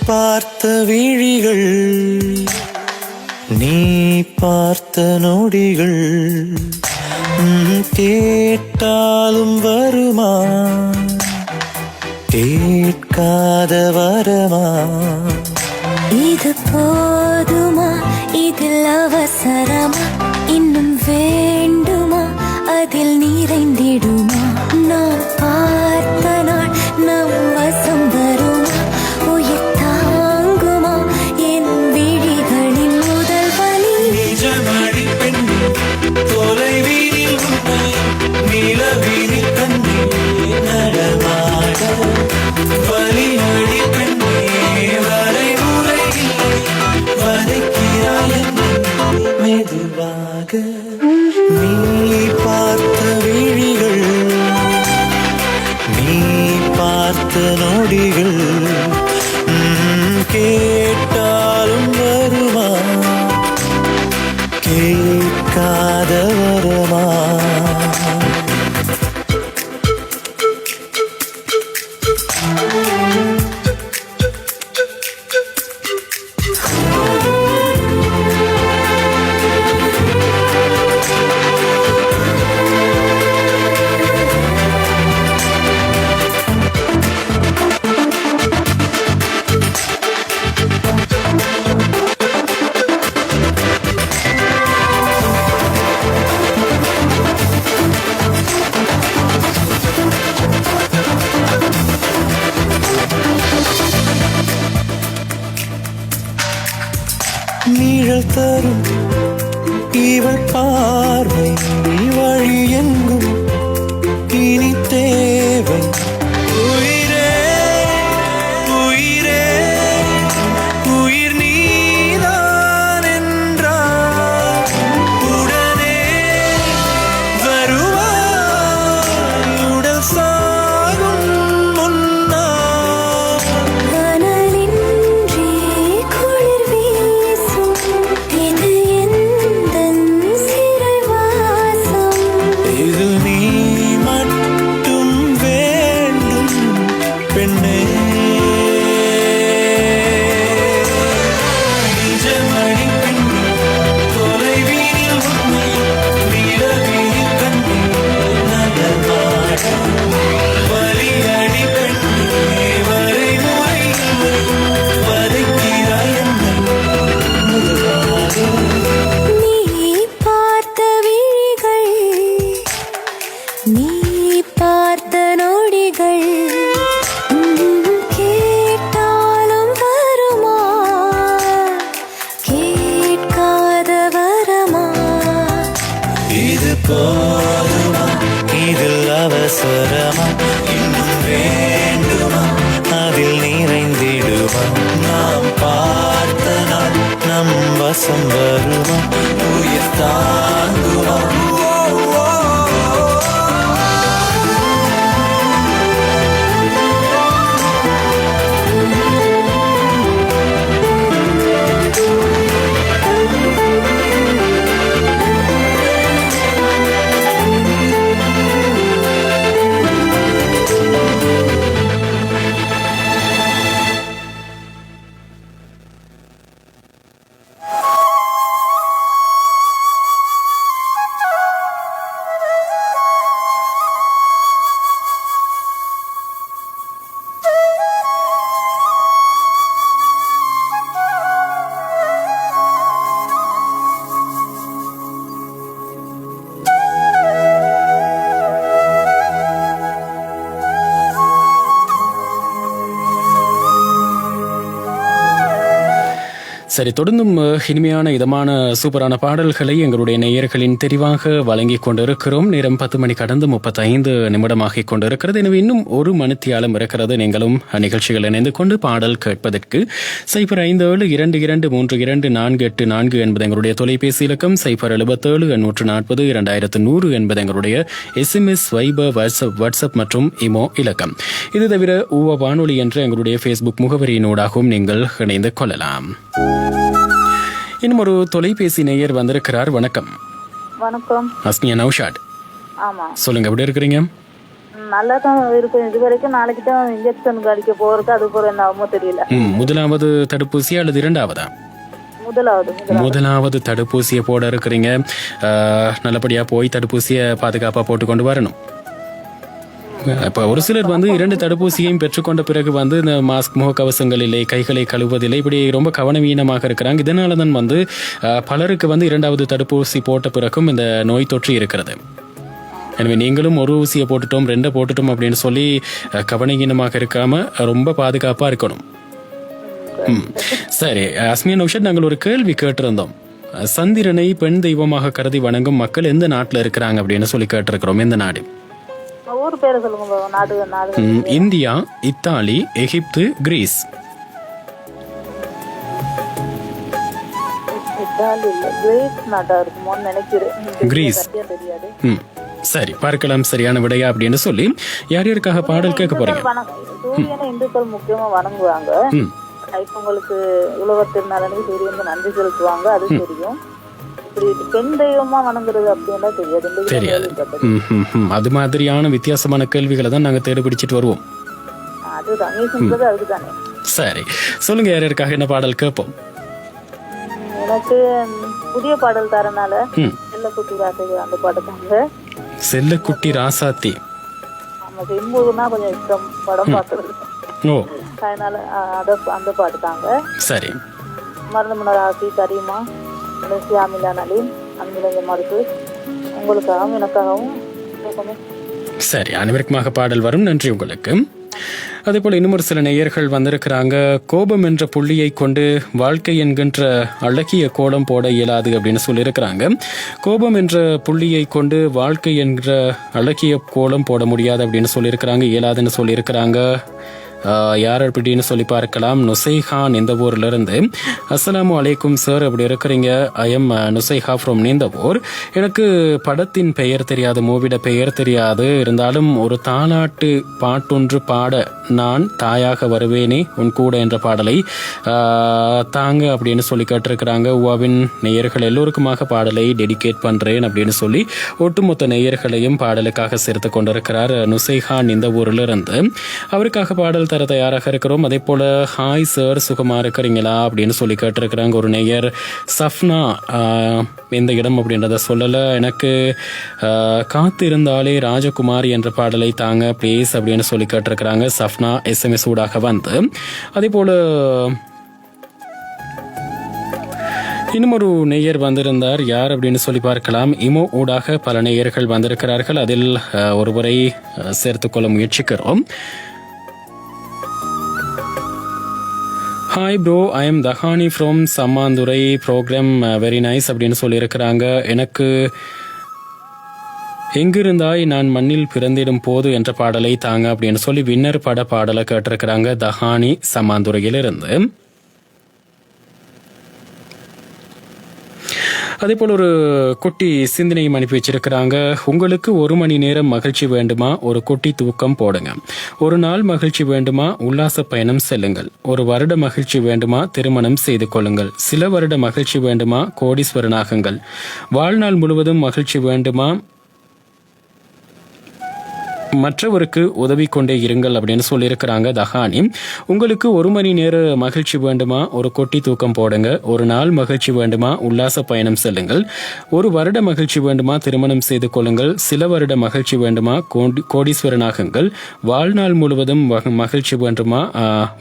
பார்த்த விழிகள் நீ பார்த்த நொடிகள் கேட்டாலும் வருமா கேட்காத வரமா இது போதுமா இதில் அவசரமா இன்னும் வேண்டுமா அதில் நிறைந்திடுமா நான் பார்த்த நாள் நம் வசம் வருமா உயிர் தாங்குமா என் விழிகளின் முதல் வலி நிஜமடி பெண்ணே தொலைவீரில் உன்னை நிலவீரில் கண்ணே நடமாட வலியடி பெண்ணே வரைமுறை இல்லை வதைக்கிறாய் என்னை மெதுவாக நீ பார்த்த விழிகள் நீ பார்த்த நொடிகள் கேட்டாலும் வருமா கேட்காத வருமா நிழல் தரும் இவள் பார்வை வழி எங்கும் இனி தேவை உயிரே உயிரே உயிர் நீதான் என்றார் உடனே வருவாய் உடல் சாகும் முன்னால் கனலின்றி குளிர் வீசும் இது எந்தன் சிறைவாசம். இது நீ மட்டும் வேண்டும் பெண்ணே நிஜமணி பெண்ணே தொலைவீனில் உன்னை நிலவில் கண்டே நகர்வாடும் வலியடி பெண்ணே வரைமுறையில் வதைக்கிறாய் என்னை முதலாக நீ பார்த்த விழிகள், நீ பார்த்த நொடிகள் கேட்டாலும் வருமா, கேட்காத வரமா. இது போதுமா இதில் அவசரமா இன்னும் வேண்டுமா அதில் நிறைந்திடுமா நாம் பார்த்த நாள் நம் வசம் வருமா உயிர் தாங்குமா சரி, தொடர்ந்தும் இனிமையான இதமான சூப்பரான பாடல்களை எங்களுடைய நேயர்களின் தெரிவாக வழங்கிக் கொண்டிருக்கிறோம். நேரம் 10 மணி கடந்து 35 நிமிடமாகிக் கொண்டிருக்கிறது. எனவே இன்னும் ஒரு மணித்தியாலம் இருக்கிறது. நீங்களும் நிகழ்ச்சிகள் இணைந்து கொண்டு பாடல் கேட்பதற்கு 055722324844 என்பது எங்களுடைய தொலைபேசி இலக்கம். 077-840-2100 என்பது எங்களுடைய SMS, வைபர், வாட்ஸ்அப் மற்றும் இமோ இலக்கம். இது தவிர ஊவ வானொலி என்ற எங்களுடைய ஃபேஸ்புக் முகவரியினூடாகவும் நீங்கள் இணைந்து கொள்ளலாம். இன்னும் ஒரு தொலைபேசி நேயர் வந்திருக்கிறார். வணக்கம். வணக்கம். அஸ்மியா நௌஷாட். ஆமா, சொல்லுங்க, எப்படி இருக்கிறீங்க? நல்லா தான் இருக்கும். இது வரைக்கும் நாளைக்கு தான் இன்ஜெக்ஷன் அடிக்க போறதுக்கு, அது போற என்ன ஆகுமோ தெரியல. முதலாவது தடுப்பூசி அல்லது இரண்டாவதா? முதலாவது தடுப்பூசியை போட இருக்கிறீங்க. நல்லபடியா போய் தடுப்பூசியை பாதுகாப்பா போட்டு கொண்டு வரணும். இப்போ ஒரு சிலர் 2 தடுப்பூசியையும் பெற்றுக்கொண்ட பிறகு இந்த மாஸ்க், முகக்கவசங்கள் இல்லை, கைகளை கழுவதில்லை, இப்படி ரொம்ப கவனவீனமாக இருக்கிறாங்க. இதனால தான் பலருக்கு 2வது தடுப்பூசி போட்ட பிறகும் இந்த நோய் தொற்று இருக்கிறது. எனவே நீங்களும் ஒரு ஊசியை போட்டுட்டோம், 2 போட்டுட்டோம் அப்படின்னு சொல்லி கவனவீனமாக இருக்காம ரொம்ப பாதுகாப்பா இருக்கணும். சரி அஸ்மியா நௌஷாத், நாங்கள் ஒரு கேள்வி கேட்டிருந்தோம். சந்திரனை பெண் தெய்வமாக கருதி வணங்கும் மக்கள் எந்த நாட்டில் இருக்கிறாங்க அப்படின்னு சொல்லி கேட்டிருக்கிறோம். எந்த நாடு? இந்தியா, இத்தாலி, எகிப்து, கிரீஸ். கிரீஸ். சரி, பார்க்கலாம் சரியான விடையா அப்படின்னு சொல்லி யார் யாருக்காக பாடல் கேட்க போறீங்க? சூரியனை இந்துக்கள் முக்கியமா வணங்குவாங்க. உங்களுக்கு உழவர் திருநாளனுக்கு சூரியனுக்கு நன்றி செலுத்துவாங்க, அது தெரியும். பெண் தெய்வமா வணங்குறது அப்படின்னா தெரியாது. அது மாதிரியான வித்தியாசமான கேள்விகளை தான் நாங்க தேடி பிடிச்சிட்டு வருவோம். அதுதான் நீ சொல்றது, அதுதானே. சரி, சொல்லுங்க, யார் யாருக்காக என்ன பாடல் கேட்போம்? எனக்கு புதிய பாடல் தரனால செல்லக்குட்டி ராசாத்தி அந்த பாட்டு தாங்க. செல்லக்குட்டி ராசாத்தி. ஆமா, செம்பூர்னா கொஞ்சம் இஷ்டம், படம் பார்த்தது. ஓ, அதனால அந்த பாட்டு தாங்க. சரி. மருந்தமன ராசி, கரீமா, சியாமிலா, நலீன், அன்பிலங்க மறுப்பு, உங்களுக்காகவும் எனக்காகவும். சரி, அனைவருக்குமாக பாடல் வரும். நன்றி உங்களுக்கு. அதே போல இன்னும் ஒரு சில நேயர்கள் வந்திருக்கிறாங்க. கோபம் என்ற புள்ளியை கொண்டு வாழ்க்கை என்கின்ற அழகிய கோலம் போட இயலாது அப்படின்னு சொல்லியிருக்கிறாங்க. கோபம் என்ற புள்ளியை கொண்டு வாழ்க்கை என்ற அழகிய கோலம் போட முடியாது அப்படின்னு சொல்லியிருக்கிறாங்க, இயலாதுன்னு சொல்லியிருக்கிறாங்க. யார் அப்படின்னு சொல்லி பார்க்கலாம். நுசைஹான் இந்த ஊர்ல இருந்து. அஸ்ஸலாமு அலைக்கும் சார், அப்படி இருக்கிறீங்க? I am Nusaiha from Nintavur. எனக்கு படத்தின் பெயர் தெரியாது, மூவிட பெயர் தெரியாது. இருந்தாலும் ஒரு தாலாட்டு பாட்டொன்று பாட நான் தாயாக வருவேனே உன் கூட என்ற பாடலை தாங்க அப்படின்னு சொல்லி கேட்டிருக்கிறாங்க. உவாவின் நேயர்கள் எல்லோருக்குமாக பாடலை டெடிகேட் பண்றேன் அப்படின்னு சொல்லி ஒட்டுமொத்த நேயர்களையும் பாடலுக்காக சேர்த்து கொண்டிருக்கிறார் நுசைஹான் இந்த ஊர்ல இருந்து. அவருக்காக பாடல் தர தயாராக இருக்கிறோம். அதே போல ஹாய் சார், சுகமா இருக்கிறீங்களா அப்படின்னு சொல்லி கேட்டிருக்கிறாங்க ஒரு நேயர். சஃப்னா எந்த இடம் அப்படின்றத சொல்லல. எனக்கு காத்து இருந்தாலே ராஜகுமாரி என்ற பாடலை தாங்க ப்ளீஸ் அப்படின்னு சொல்லி கேட்டிருக்கிறாங்க சஃப்னா SMS ஊடாக வந்து. அதே போல இன்னும் ஒரு நேயர் வந்திருந்தார். யார் அப்படின்னு சொல்லி பார்க்கலாம். இமோ ஊடாக பல நேயர்கள் வந்திருக்கிறார்கள். அதில் ஒருவரை சேர்த்துக்கொள்ள முயற்சிக்கிறோம். Hi bro, I am Tahani from Sammanthurai. Program very nice அப்படின்னு சொல்லியிருக்கிறாங்க. எனக்கு எங்கிருந்தாய் நான் மண்ணில் பிறந்திடும் போது என்ற பாடலை தாங்க அப்படின்னு சொல்லி வின்னர் பட பாடலை கேட்டிருக்கிறாங்க தஹானி சம்மாந்துரையிலிருந்து. அதே போல ஒரு குட்டி சிந்தனையும் அனுப்பி வச்சிருக்கிறாங்க. உங்களுக்கு 1 மணி நேரம் மகிழ்ச்சி வேண்டுமா, ஒரு குட்டி தூக்கம் போடுங்க. ஒரு நாள் மகிழ்ச்சி வேண்டுமா, உல்லாச பயணம் செல்லுங்கள். ஒரு வருட மகிழ்ச்சி வேண்டுமா, திருமணம் செய்து கொள்ளுங்கள். சில வருட மகிழ்ச்சி வேண்டுமா, கோடீஸ்வரனாகுங்கள். வாழ்நாள் முழுவதும் மகிழ்ச்சி வேண்டுமா, மற்றவருக்கு உதவி கொண்டே இருங்கள் அப்படின்னு சொல்லியிருக்கிறாங்க தஹானி. உங்களுக்கு 1 மணி நேர மகிழ்ச்சி வேண்டுமா, ஒரு கொட்டி தூக்கம் போடுங்க. ஒரு நாள் மகிழ்ச்சி வேண்டுமா, உல்லாச பயணம் செல்லுங்கள். ஒரு வருட மகிழ்ச்சி வேண்டுமா, திருமணம் செய்து கொள்ளுங்கள். சில வருட மகிழ்ச்சி வேண்டுமா, கோடீஸ்வரனாகுங்கள். வாழ்நாள் முழுவதும் மகிழ்ச்சி வேண்டுமா,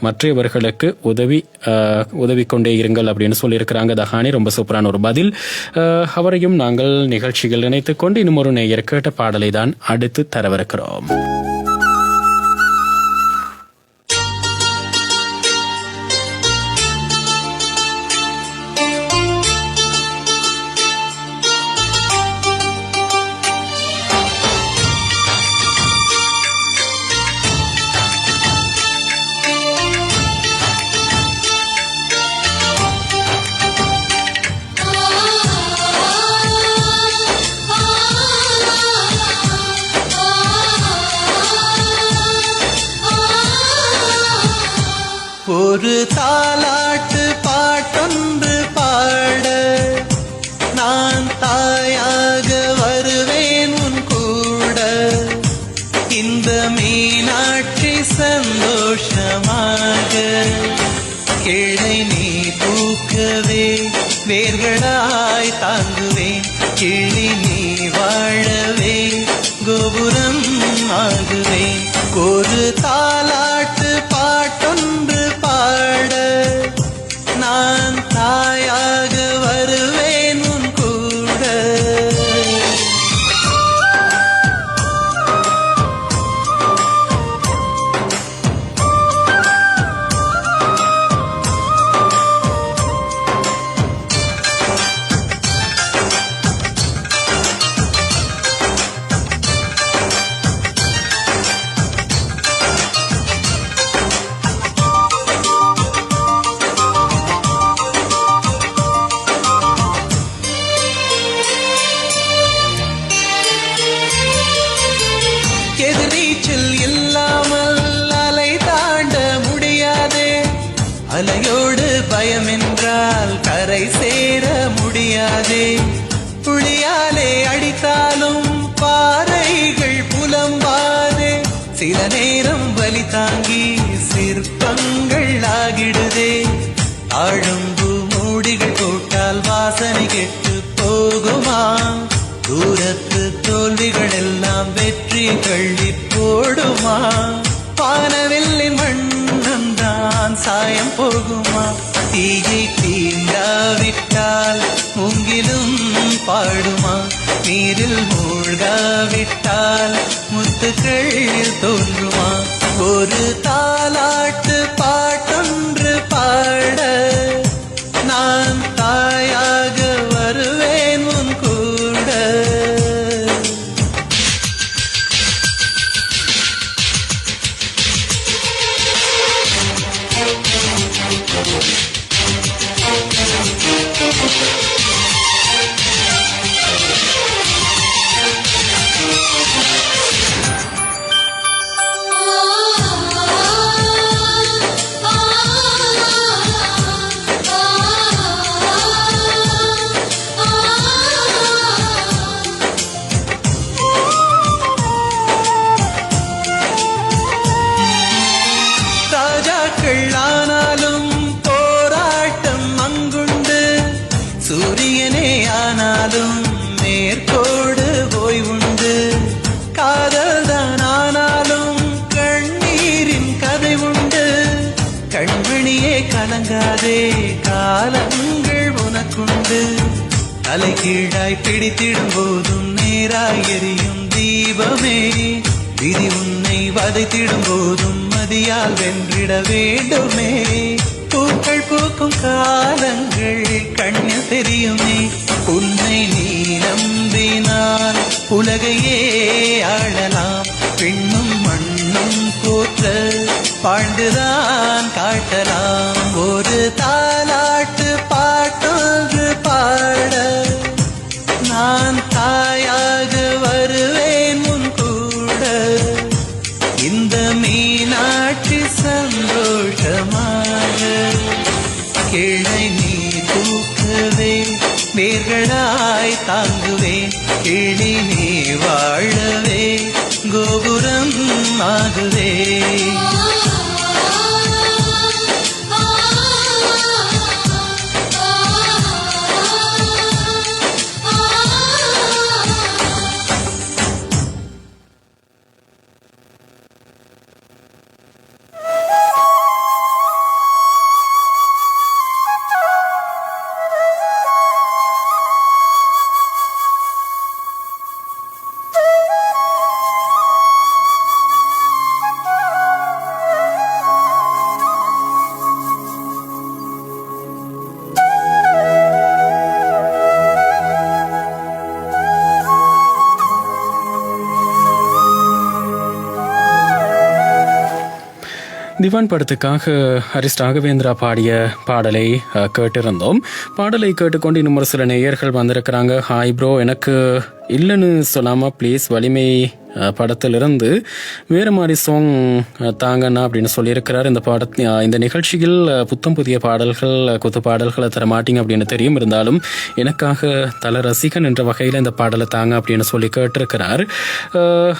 மற்றவர்களுக்கு உதவி கொண்டே இருங்கள் அப்படின்னு சொல்லியிருக்கிறாங்க தஹானி. ரொம்ப சூப்பரான ஒரு பதில். அவரையும் நாங்கள் நிகழ்ச்சிகள் இணைத்துக் கொண்டு இன்னும் ஒரு நேயர் கேட்ட பாடலை தான் அடுத்து தரவிருக்கிறோம். ஒரு தாலாட்டு பாட்டொன்று பாட நான் தாயாக வருவேன் உன் கூட. இந்த மீனாட்சி சந்தோஷமாக கிளை நீ பூக்கவே வேர்களாய் தாங்குவேன். கிளி நீ வாழவே கோபுரம் ஆகுவேன். ஒரு தாலாட்டு பாட்டொன்று பாட நான் தாயாக வருவேன் உன் கூட. எதிர்நீச்சல் இல்லாமல் அலை தாண்ட முடியாதே. அலையோடு பயம் என்றால் கரை சேர முடியாதே. புளியாலே அடித்தாலும் பாறைகள் புலம்பாதே. சில நேரம் வலி தாங்கி சிற்பங்கள் ஆகிடுதே. ஆழம்பு மூடிகள் போட்டால் வாசனை கெட்டு போகுமா? தூரத்து தோல்விகள் எல்லாம் வெற்றி தள்ளி போடுமா? வானவில்லின் வண்ணம் தான் சாயம் போகுமா? தீயை தீண்டாவிட்டால் மூங்கிலும் பாடுமா? நீரில் மூழ்காவிட்டால் முத்துக்கள் தோன்றுமா? ஒரு தாலாட்டு பாட்டொன்று பாட நான் தாயாக வருவேன் உன் கூட. ராஜாக்கள் ஆனாலும் போராட்டம் அங்குண்டு, சூரியனே ஆனாலும் மேற்கோடு ஓய்வுண்டு. காதல் தான் ஆனாலும் கண்ணீரின் கதை உண்டு. கண்மணியே கலங்காதே, காலங்கள் உனக்குண்டு. தலைகீழாய் பிடித்திடும் போதும் நேராய் எரியும் தீபமே, விதி உன்னை வதைத்திடும் போதும் மதியால் வென்றிட வேண்டுமே. பூக்கள் பூக்கும் காலங்கள் கண்ணில் தெரியுமே. உன்னை நீ நம்பினால் உலகையே ஆளலாம். பெண்ணும் மண்ணும் போற்ற வாழ்ந்துதான் காட்டலாம். ஒரு தாலாட்டு பாட்டொன்று பாட நான் தாயாக வருவேன் உன் கூட. இந்த மீனாட்சி சந்தோஷமாக கிளை நீ தூக்கவே, வேர்களாய் தாங்குவேன். கிளி நீ வாழவே, கோபுரம் ஆகுவே. திவான் படத்துக்காக ஹரிஸ் ராகவேந்திரா பாடிய பாடலை கேட்டிருந்தோம். பாடலை கேட்டுக்கொண்டு இன்னும் ஒரு சில நேயர்கள் வந்திருக்கிறாங்க. ஹாய் ப்ரோ, எனக்கு இல்லைன்னு சொல்லாமல் ப்ளீஸ் வலிமை படத்திலிருந்து வேறு மாதிரி சாங் தாங்கண்ணா அப்படின்னு சொல்லியிருக்கிறார். இந்த நிகழ்ச்சியில் புத்தம் புதிய பாடல்கள் குத்து பாடல்களை தர மாட்டீங்க அப்படின்னு தெரியும், இருந்தாலும் எனக்காக தல ரசிகன் என்ற வகையில் இந்த பாடலை தாங்க அப்படின்னு சொல்லி கேட்டிருக்கிறார்.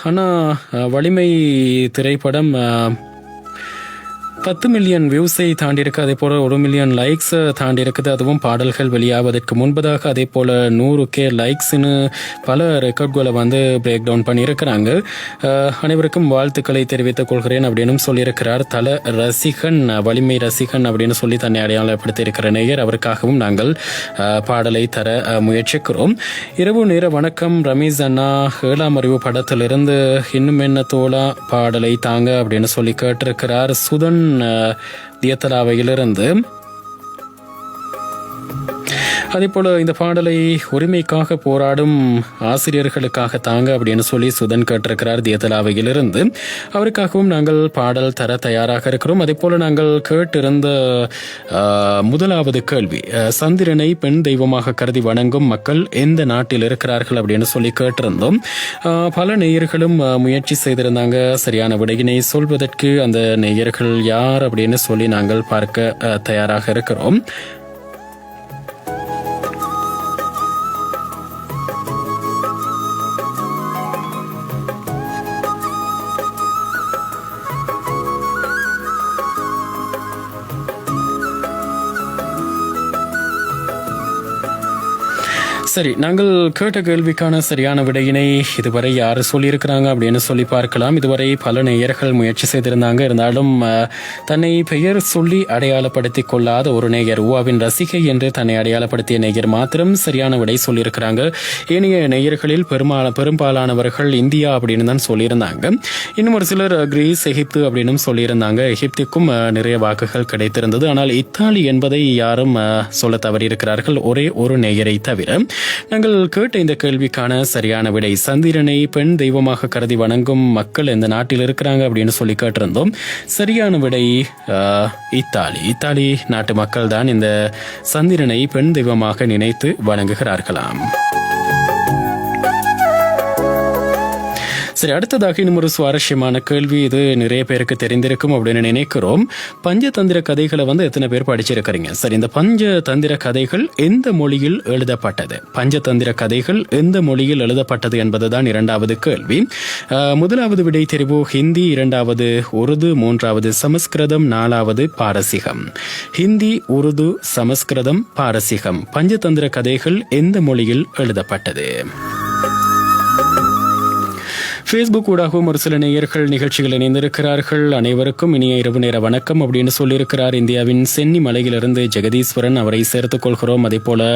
ஆனால் வலிமை திரைப்படம் 10 மில்லியன் வியூஸை தாண்டி இருக்கு, அதே போல 1 மில்லியன் லைக்ஸ் தாண்டி இருக்குது. அதுவும் பாடல்கள் வெளியாவதற்கு முன்பதாக. அதே போல 100K லைக்ஸ்னு பல ரெக்கார்ட்களை பிரேக் டவுன் பண்ணியிருக்கிறாங்க. அனைவருக்கும் வாழ்த்துக்களை தெரிவித்துக் கொள்கிறேன் அப்படின்னு சொல்லியிருக்கிறார். தல ரசிகன், வலிமை ரசிகன் அப்படின்னு சொல்லி தன்னை அடையாளப்படுத்தியிருக்கிற நேயர். அவருக்காகவும் நாங்கள் பாடலை தர முயற்சிக்கிறோம். இரவு நேர வணக்கம் ரமீஸ் அண்ணா, 7ஆம் அறிவு படத்திலிருந்து இன்னும் என்ன தோழா பாடலை தாங்க அப்படின்னு சொல்லி கேட்டிருக்கிறார். சுதன் தியத்தலாவையிலிருந்து. அதே போல இந்த பாடலை உரிமைக்காக போராடும் ஆசிரியர்களுக்காக தாங்க அப்படின்னு சொல்லி சுதன் கேட்டிருக்கிறார் தியத்தலாவையிலிருந்து. அவருக்காகவும் நாங்கள் பாடல் தர தயாராக இருக்கிறோம். அதே போல நாங்கள் கேட்டிருந்த முதலாவது கேள்வி, சந்திரனை பெண் தெய்வமாக கருதி வணங்கும் மக்கள் எந்த நாட்டில் இருக்கிறார்கள் அப்படின்னு சொல்லி கேட்டிருந்தோம். பல நேயர்களும் முயற்சி செய்திருந்தாங்க சரியான விடையினை சொல்வதற்கு. அந்த நேயர்கள் யார் அப்படின்னு சொல்லி நாங்கள் பார்க்க தயாராக இருக்கிறோம். சரி, நாங்கள் கேட்ட கேள்விக்கான சரியான விடையினை இதுவரை யாரு சொல்லியிருக்கிறாங்க அப்படின்னு சொல்லி பார்க்கலாம். இதுவரை பல நேயர்கள் முயற்சி செய்திருந்தாங்க. இருந்தாலும் தன்னை பெயர் சொல்லி அடையாளப்படுத்திக் கொள்ளாத ஒரு நேயர், ஊவாவின் ரசிகை என்று தன்னை அடையாளப்படுத்திய நேயர் மாத்திரம் சரியான விடை சொல்லியிருக்கிறாங்க. ஏனைய நேயர்களில் பெரும்பாலானவர்கள் இந்தியா அப்படின்னு தான் சொல்லியிருந்தாங்க. இன்னும் ஒரு சிலர் கிரீஸ், எகிப்து அப்படின்னு சொல்லியிருந்தாங்க. எகிப்துக்கும் நிறைய வாக்குகள் கிடைத்திருந்தது. ஆனால் இத்தாலி என்பதை யாரும் சொல்ல தவறியிருக்கிறார்கள், ஒரே ஒரு நேயரை தவிர. நாங்கள் கேட்ட இந்த கேள்விக்கான சரியான விடை, சந்திரனை பெண் தெய்வமாக கருதி வணங்கும் மக்கள் எந்த நாட்டில் இருக்கிறாங்க அப்படின்னு சொல்லி கேட்டிருந்தோம். சரியான விடை இத்தாலி நாட்டு மக்கள் தான் இந்த சந்திரனை பெண் தெய்வமாக நினைத்து வணங்குகிறார்களாம். சரி, அடுத்ததாக இன்னும் ஒரு சுவாரஸ்யமான கேள்வி. இது நிறைய பேருக்கு தெரிந்திருக்கும் அப்படின்னு நினைக்கிறோம். பஞ்சதந்திர கதைகளை எத்தனை பேர் படிச்சிருக்கிறீங்க? சரி, இந்த பஞ்சதந்திர கதைகள் எந்த மொழியில் எழுதப்பட்டது? பஞ்சதந்திர கதைகள் எந்த மொழியில் எழுதப்பட்டது என்பதுதான் இரண்டாவது கேள்வி. முதலாவது விடை தெரிவு ஹிந்தி, இரண்டாவது உருது, மூன்றாவது சமஸ்கிருதம், நாலாவது பாரசீகம். ஹிந்தி, உருது, சமஸ்கிருதம், பாரசீகம். பஞ்சதந்திர கதைகள் எந்த மொழியில் எழுதப்பட்டது? ஃபேஸ்புக் ஊடாகவும் ஒரு சில நேயர்கள் நிகழ்ச்சிகள் இணைந்திருக்கிறார்கள். அனைவருக்கும் இனிய இரவு நேர வணக்கம் அப்படின்னு சொல்லியிருக்கிறார். இந்தியாவின் சென்னி மலையிலிருந்து ஜெகதீஸ்வரன், அவரை சேர்த்துக் கொள்கிறோம். அதே போல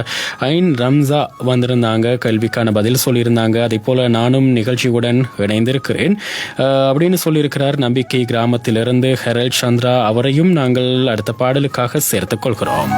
ஐன் ரம்சா வந்திருந்தாங்க, கல்விக்கான பதில் சொல்லியிருந்தாங்க. அதே போல நானும் நிகழ்ச்சியுடன் இணைந்திருக்கிறேன் அப்படின்னு சொல்லியிருக்கிறார். நம்பிக்கை கிராமத்திலிருந்து ஹெரல் சந்திரா, அவரையும் நாங்கள் அடுத்த பாடலுக்காக சேர்த்துக் கொள்கிறோம்.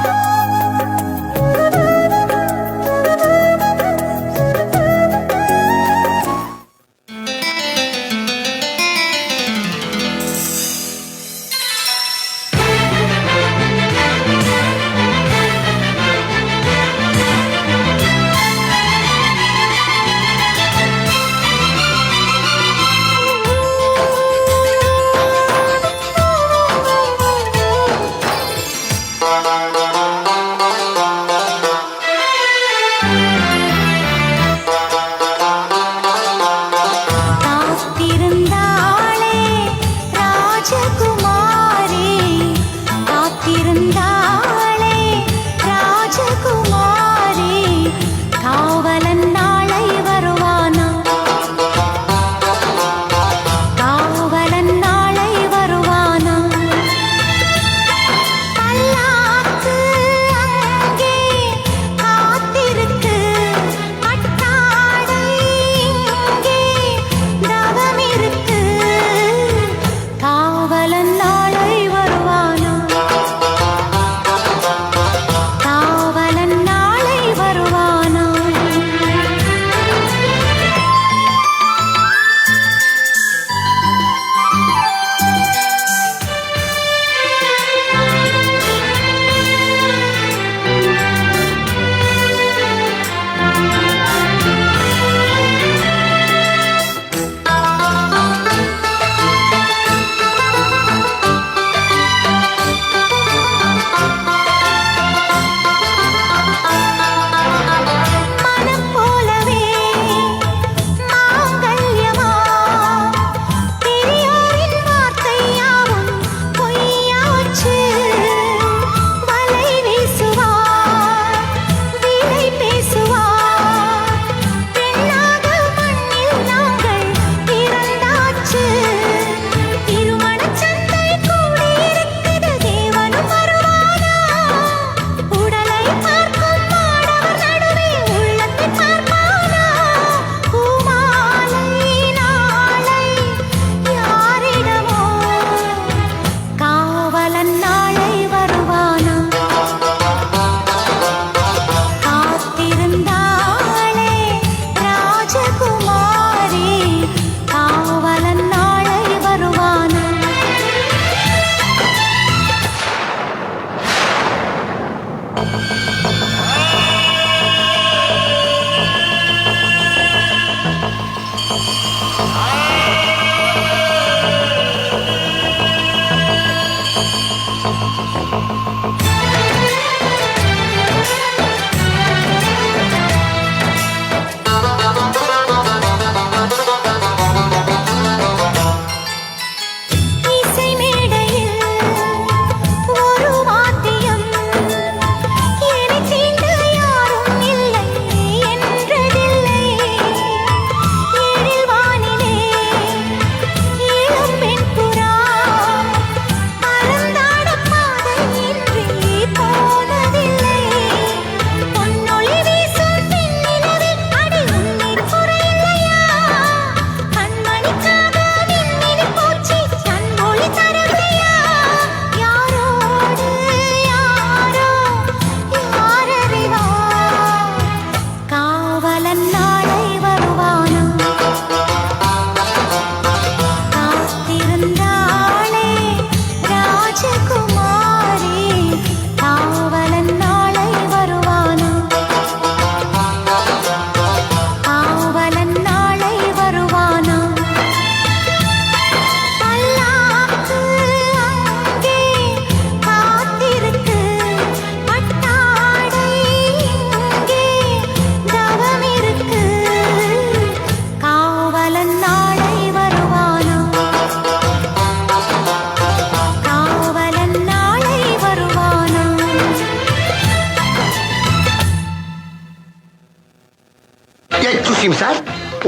எக்ஸ்கூஸ் மீ சார்,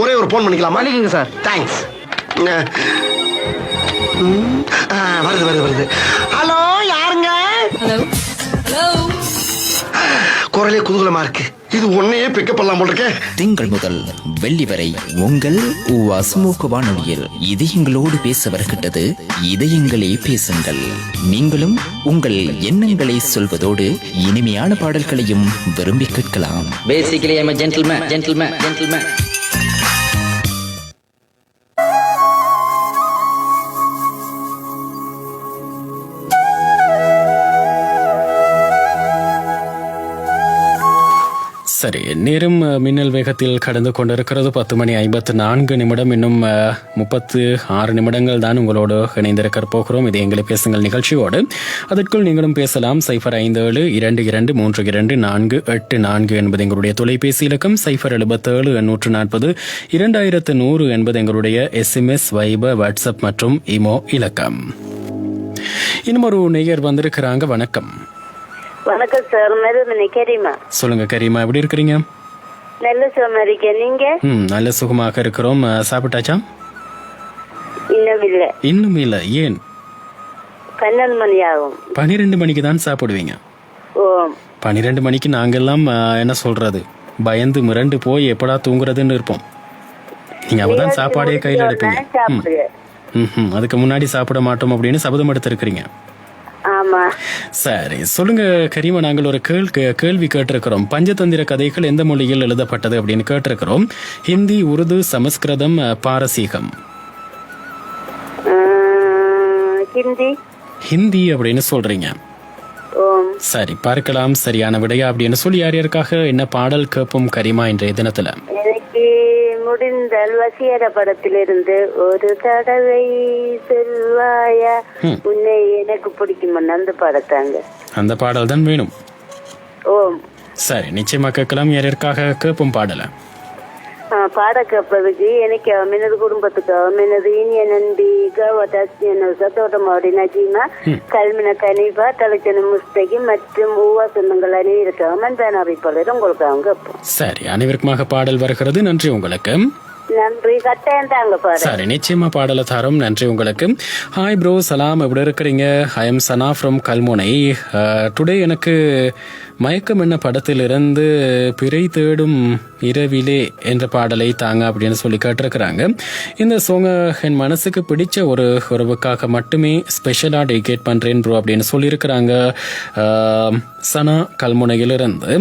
ஒரே ஒரு போன் பண்ணிக்கலாமா? பண்ணிக்கங்க சார். தேங்க்ஸ். வருது வருது வருது. ஹலோ, யாருங்க? Hello hello. குரலே குதூகலமா இருக்கு. இது ஒன்னையே பிக்கப் பண்ணலாம் போல இருக்கே. திங்கள் முதல் வெள்ளி வரை உங்கள் ஊவா சமூக வானொலியில் இதயங்களோடு பேச வருகின்றது இதயங்களே பேசுங்கள். நீங்களும் உங்கள் எண்ணங்களை சொல்வதோடு இனிமையான பாடல்களையும் விரும்பி கேட்கலாம். Basically, I'm a gentleman, gentleman, gentleman. சரி, நேரம் மின்னல் வேகத்தில் கடந்து கொண்டிருக்கிறது. 10:54 இன்னும் 36 நிமிடங்கள் தான் உங்களோடு இணைந்திருக்க போகிறோம். இது எங்களை பேசுங்கள் நிகழ்ச்சியோடு. அதற்குள் நீங்களும் பேசலாம். 057-2232-484 என்பது எங்களுடைய தொலைபேசி இலக்கம். 077-840-2100 என்பது எங்களுடைய SMS, வைபர், வாட்ஸ்அப் மற்றும் இமோ இலக்கம். இன்னும் ஒரு நேயர் வந்திருக்கிறாங்க. வணக்கம். வணக்கம் சார், மருமணி கரீமா. சொல்லுங்க கரீமா, எப்படி இருக்கிறீங்க? நல்ல சுகமா இருக்கேன், நீங்க? நல்ல சுகமாக இருக்கிறோம். சாப்பிட்டாச்சா? இன்னும் இல்ல. ஏன்? 12 மணி ஆகும். 12 மணிக்கு தான் சாப்பிடுவீங்க? ஓ. 12 மணிக்கு நாங்கெல்லாம் என்ன சொல்றது, பயந்து மிரண்டு போய் எப்படா தூங்குறதுன்னு இருப்போம். நீங்க அப்பதான் சாப்பாடே கையில் எடுப்பீங்க. அதுக்கு முன்னாடி சாப்பிட மாட்டோம் அப்படின்னு சபதம் எடுத்திருக்கிறீங்க. ஆமா. சரி, சொல்லுங்க கரீமா, நாங்கள் ஒரு கேள்வி கேட்டிருக்கிறோம். பஞ்சதந்திர கதைகள் எந்த மொழியில் எழுதப்பட்டது அப்படின்னு கேட்டிருக்கிறோம். ஹிந்தி, உருது, சமஸ்கிருதம், பாரசீகம். ஹிந்தி அப்படின்னு சொல்றீங்க. சரி, பார்க்கலாம் சரியான விடையா அப்படின்னு சொல்லி யார் யாருக்காக என்ன பாடல் கேட்போம் கரீமா இன்றைய தினத்துல? எனக்கு முடிந்தால் வசியர படத்திலிருந்து ஒரு தடவை செல்வாயா உன்னை எனக்கு பிடிக்கும் அந்த பாடத்தாங்க. அந்த பாடல் தான் வேணும். ஓம். சரி, நிச்சயமா கேட்கலாம். யார் யாருக்காக கேட்போம் பாடல? பாட கேட்பதுக்கு எனக்கு எனது குடும்பத்துக்கு எனது இனிய நண்பி சத்தோட்டமாவுடைய நஜீமா, கல்மின கனிபா, தலைச்சன முஸ்தகி மற்றும் ஊவா சொந்தங்கள் அனைவருக்காக மண்பான அமைப்பாளர் உங்களுக்காக கேட்போம். சரி, அனைவருக்குமாக பாடல் வருகிறது. நன்றி உங்களுக்கு. நன்றி. கட்டாயம் தாங்க பாரு. சரி, நிச்சயமா பாடல தரோம். நன்றி உங்களுக்கு. ஹாய் ப்ரோ, சலாம், எப்படி இருக்கிறீங்க? I M Sana from Kalmunai. Today எனக்கு மயக்கம் என்ன படத்திலிருந்து பிறை தேடும் இரவிலே என்ற பாடலை தாங்க அப்படின்னு சொல்லி கேட்டிருக்கிறாங்க. இந்த சோங்க என் மனசுக்கு பிடிச்ச ஒரு உறவுக்காக மட்டுமே ஸ்பெஷலா டெடிகேட் பண்றேன் ப்ரோ அப்படின்னு சொல்லியிருக்கிறாங்க சனா கல்முனையிலிருந்து.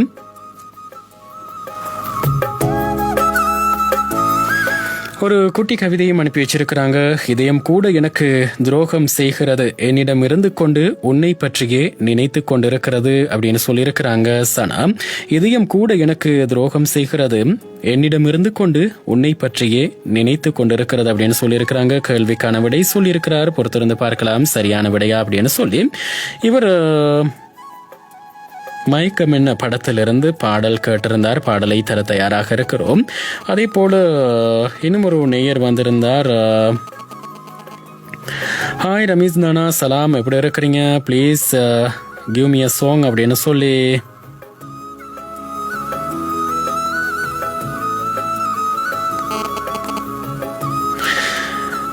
ஒரு குட்டி கவிதையும் அனுப்பி வச்சிருக்கிறாங்க. இதயம் கூட எனக்கு துரோகம் செய்கிறது, என்னிடம் இருந்து கொண்டு உன்னை பற்றியே நினைத்து கொண்டிருக்கிறது அப்படின்னு சொல்லியிருக்கிறாங்க சனா. இதயம் கூட எனக்கு துரோகம் செய்கிறது, என்னிடம் இருந்து கொண்டு உன்னை பற்றியே நினைத்து கொண்டிருக்கிறது அப்படின்னு சொல்லியிருக்கிறாங்க. கேள்விக்கான விடை சொல்லியிருக்கிறார். பொறுத்திருந்து பார்க்கலாம் சரியான விடையா அப்படின்னு சொல்லி. இவர் மயக்கம் என்ன படத்திலிருந்து பாடல் கேட்டிருந்தார். பாடலை தர தயாராக இருக்கிறோம். அதே போல இன்னும் ஒரு நேயர் வந்திருந்தார். ஹாய் ரமீஸ் நானா, சலாம், எப்படி இருக்கிறீங்க? Please give me a song அப்படின்னு சொல்லி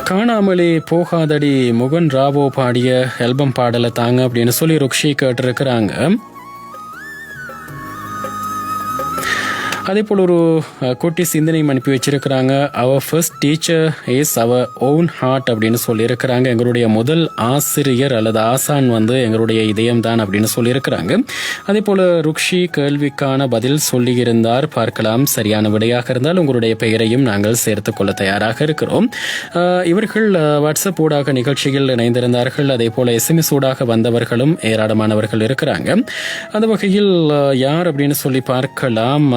காணாமலே போகாதடி முகன் ராவோ பாடிய ஆல்பம் பாடலை தாங்க அப்படின்னு சொல்லி ருக்ஷி கேட்டிருக்கிறாங்க. அதே போல் ஒரு குட்டி சிந்தனையும் அனுப்பி வச்சிருக்கிறாங்க. Our first teacher is our own heart அப்படின்னு சொல்லியிருக்கிறாங்க. எங்களுடைய முதல் ஆசிரியர் அல்லது ஆசான் எங்களுடைய இதயம் தான் அப்படின்னு சொல்லியிருக்கிறாங்க. அதே போல் ருக்ஷி கேள்விக்கான பதில் சொல்லியிருந்தார். பார்க்கலாம் சரியான விடையாக இருந்தால் உங்களுடைய பெயரையும் நாங்கள் சேர்த்துக்கொள்ள தயாராக இருக்கிறோம். இவர்கள் வாட்ஸ்அப் ஊடாக நிகழ்ச்சியில் இணைந்திருந்தார்கள். அதே போல் SMS ஊடாக வந்தவர்களும் ஏராளமானவர்கள் இருக்கிறாங்க. அந்த வகையில் யார் அப்படின்னு சொல்லி பார்க்கலாம்.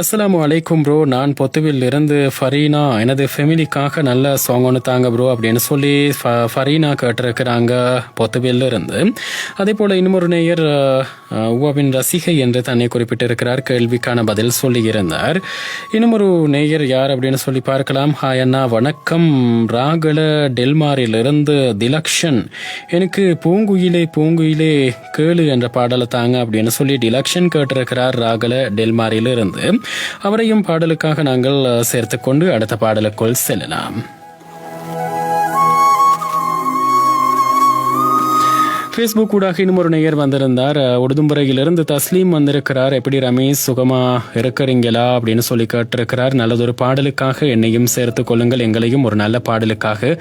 அஸ்ஸலாமு அலைக்கும் ப்ரோ, நான் பொத்துவில் இருந்து ஃபரீனா, எனது ஃபெமிலிக்காக நல்ல சாங் ஒன்று தாங்க ப்ரோ அப்படின்னு சொல்லி ஃபரீனா கேட்டிருக்கிறாங்க பொத்துவில் இருந்து. அதே போல் இன்னொரு நேயர் உவாவின் ரசிகை என்று தன்னை குறிப்பிட்டிருக்கிறார், கேள்விக்கான பதில் சொல்லியிருந்தார். இன்னொரு நேயர் யார் அப்படின்னு சொல்லி பார்க்கலாம். ஹாய் அண்ணா வணக்கம், ராகல டெல்மாரிலிருந்து திலக்ஷன், எனக்கு பூங்குயிலே பூங்குயிலே கேளு என்ற பாடலை தாங்க அப்படின்னு சொல்லி டிலக்ஷன் கேட்டிருக்கிறார் ராகல டெல்மாரிலிருந்து. அவரையும் பாடலுக்காக நாங்கள் சேர்த்துக்கொண்டு அடுத்த பாடலுக்குள் செல்லலாம். ஃபேஸ்புக் ஊடாக இன்னொரு நேயர் வந்திருந்தார். உடுதும்புறையிலிருந்து தஸ்லீம் வந்திருக்கிறார். எப்படி ரமேஷ், சுகமா இருக்கிறீங்களா அப்படின்னு சொல்லி கேட்டிருக்கிறார். நல்லதொரு பாடலுக்காக என்னையும் சேர்த்து கொள்ளுங்கள், எங்களையும் ஒரு நல்ல பாடலுக்காக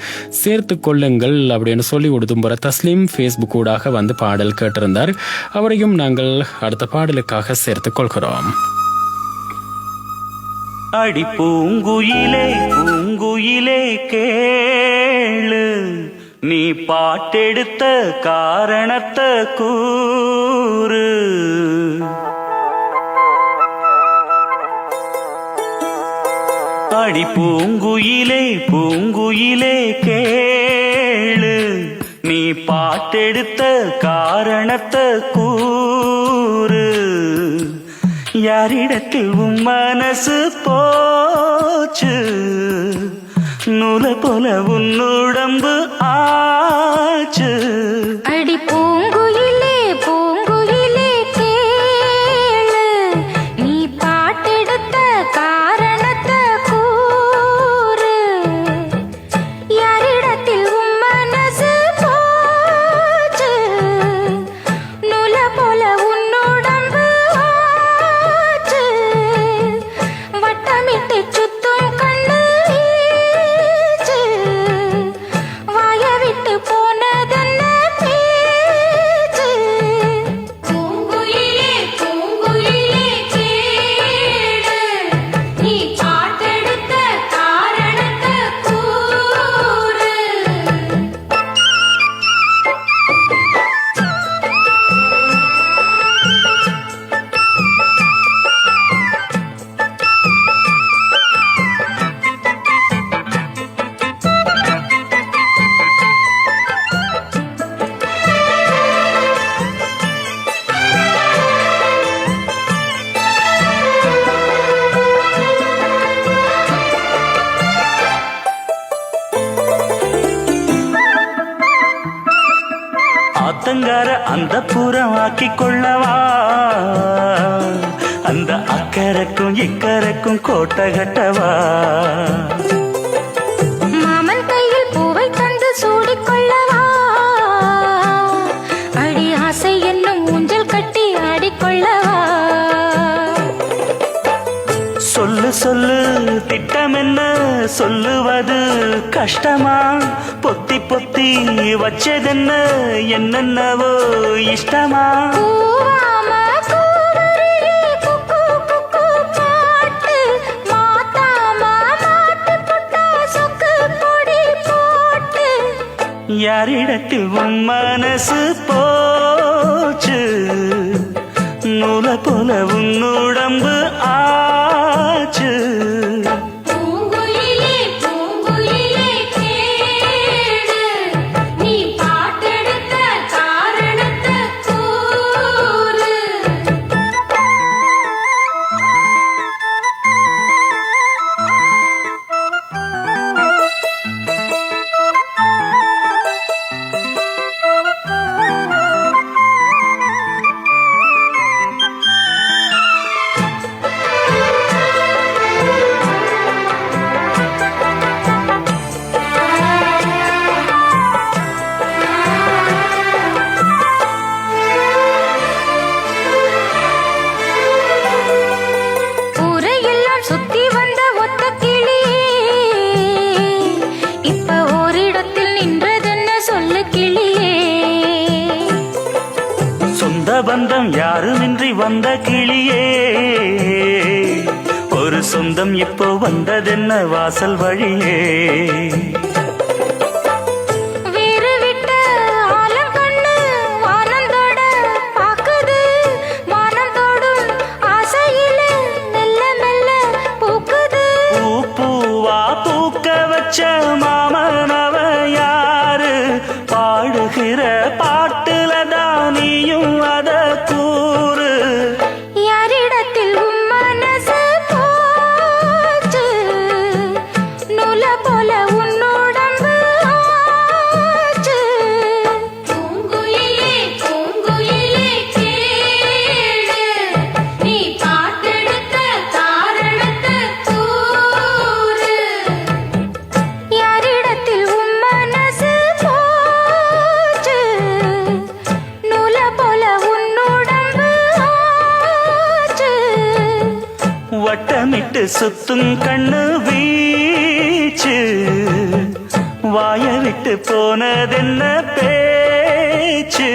சேர்த்து கொள்ளுங்கள் அப்படின்னு சொல்லி உடுதும்புறை தஸ்லீம் ஃபேஸ்புக் ஊடாக வந்து பாடல் கேட்டிருந்தார். அவரையும் நாங்கள் அடுத்த பாடலுக்காக சேர்த்து கொள்கிறோம். அடி பூங்குயிலே பூங்குயிலே கேளு, நீ பாட்டெடுத்த காரணத்தை கூறு. அடி பூங்குயிலே பூங்குயிலே கேளு, நீ பாட்டெடுத்த காரணத்தை கூறு. யாரிடத்தில் உன் மனசு போச்சு, நூலை போல உன் உடம்பு ஆச்சு. அடி பூங்குயிலே பூங்குயிலே கேளு, நீ பாட்டெடுத்த காரணத்தை கூறு. யாரிடத்தில் உன் மனசு போச்சு, நூல போல உன் உடம்பு ஆச்சு. வட்டமிட்டு சுத்தும் கண்ணு வீச்சு, வாய விட்டு போனதென்ன பேச்சு. பூங்குயிலே பூங்குயிலே கேளு, நீ பாட்டெடுத்த காரணத்தை கூறு. ஆத்தங்கார அந்த புறம் ஆக்கி கொள்ளவா, அந்த அக்கறைக்கும் இக்கரைக்கும் கோட்டை கட்டவா. மாமன் கையில் பூவை தந்து சூடிக்கொள்ளவா, அடி ஆசை என்னும் ஊஞ்சல் கட்டி ஆடிக்கொள்ளவா. சொல்லு சொல்லு திட்டம் என்ன, சொல்லுவது கஷ்டமா. பொத்தி பொத்தி வச்சதென்ன, என்னென்னவோ இஷ்டமா. கூவாம கூவருளி குக்கு குக்கு பாட்டு, மாத்தாம மாட்டு புட்டா சொக்கு பொடி போட்டு. யாரிடத்தில் உன் மனசு போச்சு, நூலை போல உன் உடம்பு ஆச்சு. பூங்குயிலே பூங்குயிலே கேளு, நீ பாட்டெடுத்த காரணத்தை கூறு. ஊரையெல்லாம் சுத்தி வந்த ஒத்த கிளியே, இப்ப ஓரிடத்தில் நின்றதென்ன சொல்லு கிளியே. சொந்த பந்தம் யாருமின்றி வந்த கிளியே, ஒரு சொந்தம் இப்போ வந்ததென்ன வாசல் வழியே. வேறு விட்ட ஆலம் கண்ணு வானந்தோட பாக்குது, வானந்தோடும் ஆசையில மெல்ல மெல்ல வட்டமிட்டு சுத்தும் கண்ணு வீச்சு வாய விட்டு போனதென்ன பேச்சு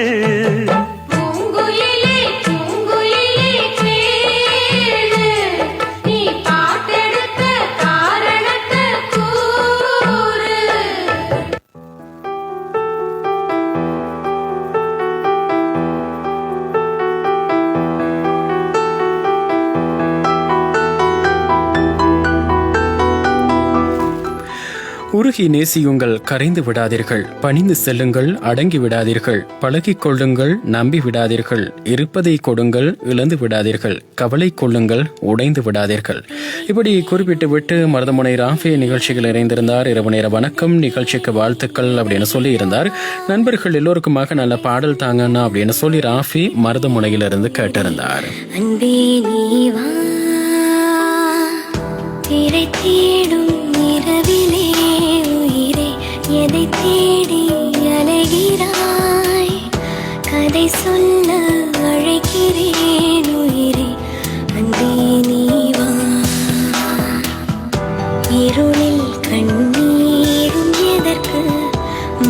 உருகி நேசியுங்கள், கரைந்து விடாதீர்கள், பணிந்து செல்லுங்கள், அடங்கி விடாதீர்கள், பழகிக் கொள்ளுங்கள், நம்பி விடாதீர்கள், இருப்பதை கொடுங்கள், இழந்து விடாதீர்கள், கவலை கொள்ளுங்கள், உடைந்து விடாதீர்கள். இப்படி குறிப்பிட்டு விட்டு மருதமுனை ராஃபி நிகழ்ச்சிகள் இணைந்திருந்தார். இரவு நேர வணக்கம், நிகழ்ச்சிக்கு வாழ்த்துக்கள் அப்படின்னு சொல்லி இருந்தார். நண்பர்கள் எல்லோருக்குமாக நல்ல பாடல் தாங்கண்ணா அப்படின்னு சொல்லி ராஃபி மருதமுனையிலிருந்து கேட்டிருந்தார். எதை தேடி அலைகிறாய், கதை சொல்ல அழைக்கிறேன் உயிரே, அன்பே நீ வா. இருளில் கண்ணீரும் எதற்கு,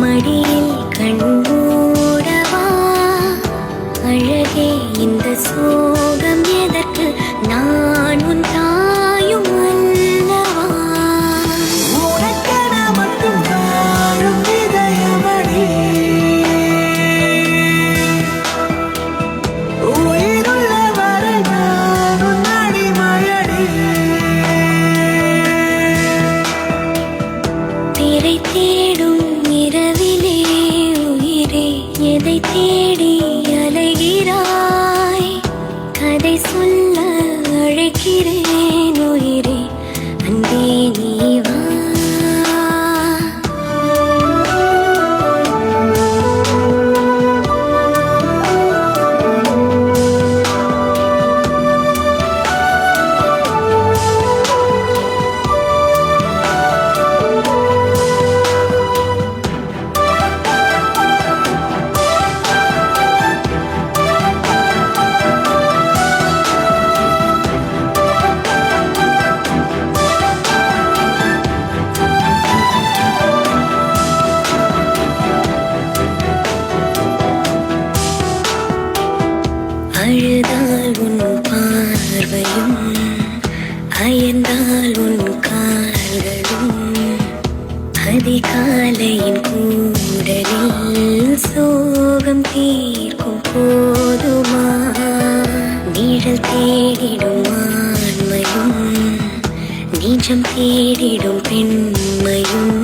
மடியில் கண்மூடவா, அழகே இந்த சோகம் எதற்கு, நான் உன் தாயும் அல்லவா. எதை தேடி அலைகிறாய், கதை சொல்ல அழைக்கிறேன் உயிரே, அன்பே நீ வா. அழுதால் உன் பார்வையும், அயர்ந்தால் உன் கால்களும், அதிகாலையின் கூடலில் சோகம் தீர்க்கும் போதுமா. நிழல் தேடிடும் ஆண்மையும், நிஜம் தேடிடும் பெண்மையும்,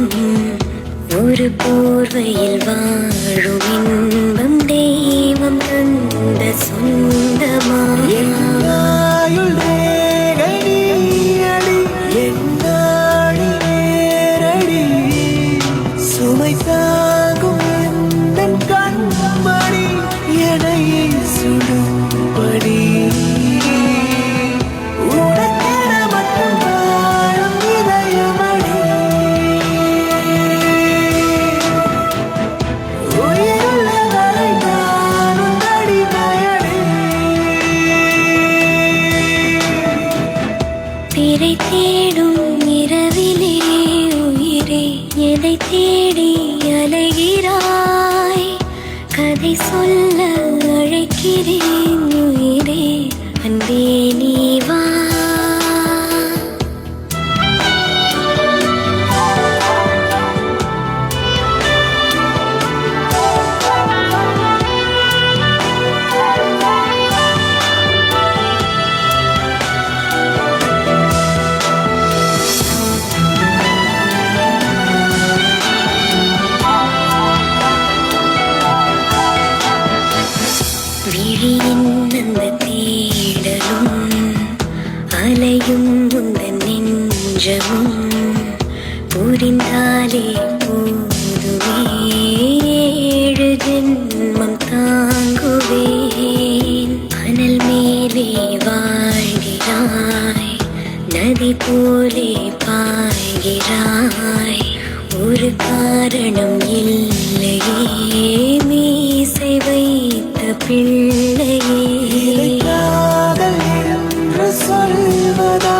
ஒரு போர்வையில் வாழும் இன்பம் தெய்வம் தந்த சொந்தமா. சுமை தாங்கும் எந்தன் கண்மணி எனை சுடும்படி உனக்கென மட்டும் வாழும் இதயமடி. உயிருள்ள வரை நான் உன் அடிமையடி. திரை தேடும் இரவிலே உயிரே, எதை தேடி அலைகிறாய், கதை சொல்ல அழைக்கிறேன் உயிரே, அன்பே நீ வா. விழியின் அந்த தேடலும், அலையும் உந்தன் நெஞ்சமும், புரிந்தாலே போதுமே, 7 ஜென்மம் தாங்குவேன். அனல் மேலே வாழ்கிறாய், நதி போலே பாய்கிறாய், ஒரு காரணம் இல்லையே, மீசை வைத்த பிள்ளையே. காதல் என்று சொல்வதா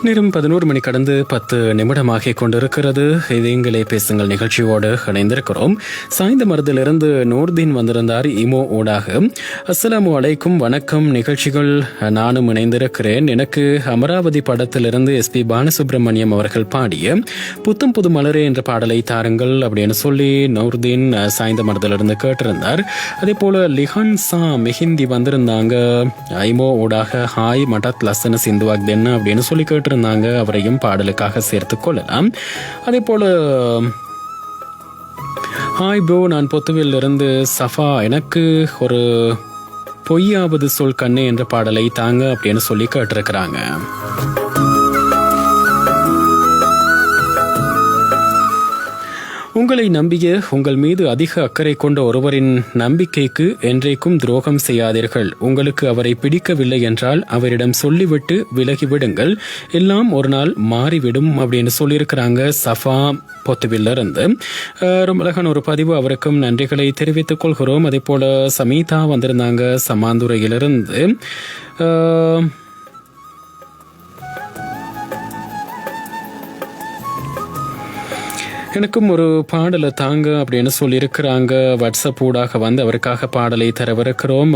நேரம் 11 மணி கடந்து 10 நிமிடமாகிக் கொண்டிருக்கிறது. இதயங்களே பேசுங்கள் நிகழ்ச்சியோடு இணைந்திருக்கிறோம். சாய்ந்த மருதிலிருந்து நூர்தீன் வந்திருந்தார் இமோ ஊடாக. அஸ்ஸலாமு அலைக்கும், வணக்கம் நிகழ்ச்சிகள், நானும் இணைந்திருக்கிறேன். எனக்கு அமராவதி படத்திலிருந்து SP பாலசுப்ரமணியம் அவர்கள் பாடிய புத்தம் புது மலரே என்ற பாடலை தாருங்கள் அப்படின்னு சொல்லி நூர்தீன் சாய்ந்த மருதிலிருந்து கேட்டிருந்தார். அதே போல லிஹான்சா மெஹிந்தி வந்திருந்தாங்க ஐமோ ஊடாக. ஹாய் மடாத் லசன சிந்துவாக் தென்ன அப்படின்னு சொல்லி கேட்டிருந்தாங்க. அவரையும் பாடலுக்காக சேர்த்து கொள்ளலாம். அதே போல ஹாய் ப்ரோ, நான் பொத்துவில் இருந்து சஃபா, எனக்கு ஒரு பொய்யாவது சொல் கண்ணே என்ற பாடலை தாங்க அப்படின்னு சொல்லி கேட்டிருக்கிறாங்க. உங்களை நம்பிய உங்கள் மீது அதிக அக்கறை கொண்ட ஒருவரின் நம்பிக்கைக்கு என்றைக்கும் துரோகம் செய்யாதீர்கள். உங்களுக்கு அவரை பிடிக்கவில்லை என்றால் அவரிடம் சொல்லிவிட்டு விலகிவிடுங்கள், எல்லாம் ஒரு நாள் மாறிவிடும் அப்படின்னு சொல்லியிருக்கிறாங்க சஃபா பொத்துவில்ல இருந்து. ரொம்ப அழகான ஒரு பதிவு, அவருக்கும் நன்றிகளை தெரிவித்துக் கொள்கிறோம். அதே போல சமீதா வந்திருந்தாங்க சமாந்துரையிலிருந்து. எனக்கும் ஒரு பாடலை தாங்க அப்படின்னு சொல்லியிருக்கிறாங்க. வாட்ஸ்அப் ஊடாக வந்து அவருக்காக பாடலை தரவிருக்கிறோம்.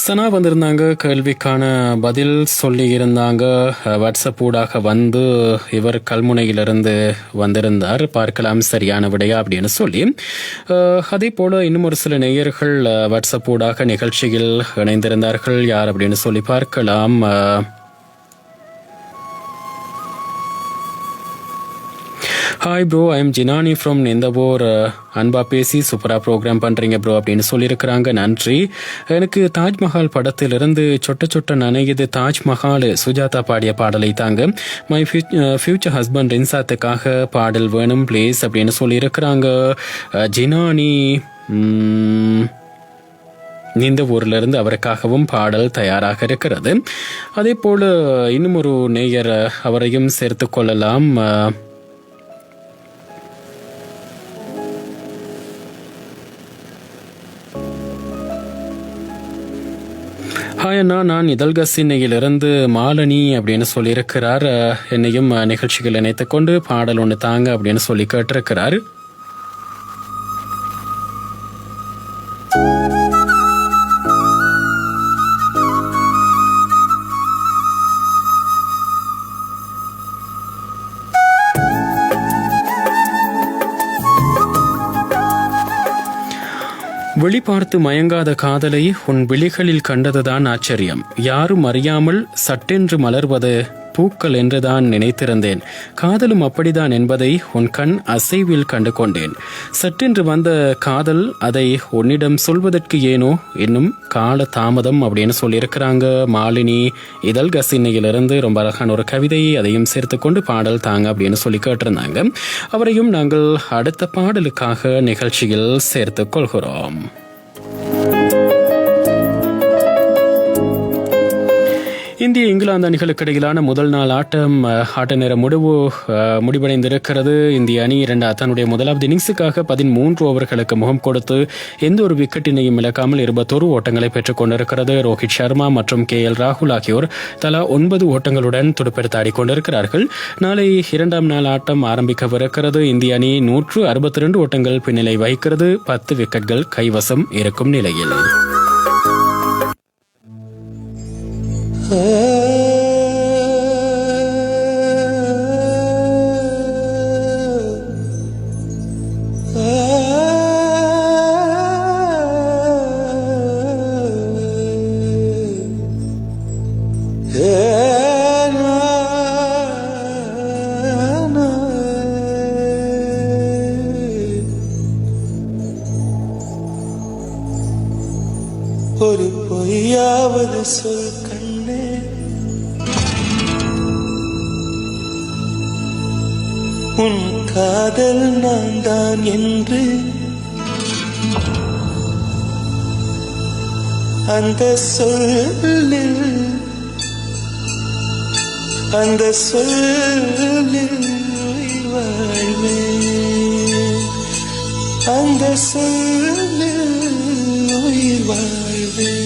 சனா வந்திருந்தாங்க, கேள்விக்கான பதில் சொல்லி இருந்தாங்க. வாட்ஸ்அப் ஊடாக வந்து இவர் கல்முனையிலிருந்து வந்திருந்தார். பார்க்கலாம் சரியான விடையா அப்படின்னு சொல்லி. அதே போல இன்னும் ஒரு சில நேயர்கள் வாட்ஸ்அப் ஊடாக நிகழ்ச்சியில் இணைந்திருந்தார்கள். யார் அப்படின்னு சொல்லி பார்க்கலாம். Hi bro, I am Jinani from Nintavur. அன்பா பேசி சூப்பராக ப்ரோக்ராம் பண்ணுறீங்க ப்ரோ அப்படின்னு சொல்லியிருக்கிறாங்க. நன்றி. எனக்கு தாஜ்மஹால் படத்திலிருந்து சொட்ட சொட்ட நனையுது தாஜ்மஹால் சுஜாதா பாடிய பாடலை தாங்க. மை ஃபியூச்சர் ஹஸ்பண்ட் ரின்சாத்துக்காக பாடல் வேணும் ப்ளீஸ் அப்படின்னு சொல்லியிருக்கிறாங்க. ஜினானி இந்த ஊர்ல இருந்து அவருக்காகவும் பாடல் தயாராக இருக்கிறது. அதே போல இன்னும் ஒரு நேயர், அவரையும் சேர்த்து கொள்ளலாம். ஹாய் அண்ணா, நான் இதழ்கசினையிலிருந்து மாலனி அப்படின்னு சொல்லியிருக்கிறார். என்னையும் நிகழ்ச்சிகள் இணைத்துக் கொண்டு பாடல் ஒன்று தாங்க அப்படின்னு சொல்லி கேட்டிருக்கிறார். விழி பார்த்து மயங்காத காதலை உன் விழிகளில் கண்டதுதான் ஆச்சரியம். யாரும் அறியாமல் சட்டென்று மலர்வது பூக்கள் என்றுதான் நினைத்திருந்தேன். காதலும் அப்படிதான் என்பதை உன் கண் அசைவில் கண்டு கொண்டேன். சட்டென்று வந்த காதல், அதை உன்னிடம் சொல்வதற்கு ஏனோ இன்னும் கால தாமதம் அப்படின்னு சொல்லியிருக்கிறாங்க மாலினி இதழ்கசினையிலிருந்து. ரொம்ப அழகான ஒரு கவிதை, அதையும் சேர்த்து கொண்டு பாடல் தாங்க அப்படின்னு சொல்லி கேட்டிருந்தாங்க. அவரையும் நாங்கள் அடுத்த பாடலுக்காக நிகழ்ச்சியில் சேர்த்து கொள்கிறோம். இந்திய இங்கிலாந்து அணிகளுக்கு இடையிலான முதல் நாள் ஆட்ட நேர முடிவடைந்திருக்கிறது. இந்திய அணி தன்னுடைய முதலாவது இன்னிங்ஸுக்காக 13 ஓவர்களுக்கு முகம் கொடுத்து எந்த ஒரு விக்கெட்டினையும் இழக்காமல் 21 ஓட்டங்களை பெற்றுக் கொண்டிருக்கிறது. ரோஹித் சர்மா மற்றும் KL ராகுல் ஆகியோர் தலா 9 ஓட்டங்களுடன் துடுப்பெடுத்து ஆடிக்கொண்டிருக்கிறார்கள். நாளை 2ஆம் நாள் ஆட்டம் ஆரம்பிக்கவிருக்கிறது. இந்திய அணி 162 ஓட்டங்கள் பின்னிலை வகிக்கிறது. 10 விக்கெட்கள் கைவசம் இருக்கும் நிலையில். ஒரு பொய்யாவது சொல் கண்ணே, உன் காதல் நான் தான் என்று அந்த சொல்லில் அந்த சொல்லில் உயிர் வாழ்வேன், அந்த சொல்லில் உயிர் வாழ்வேன்.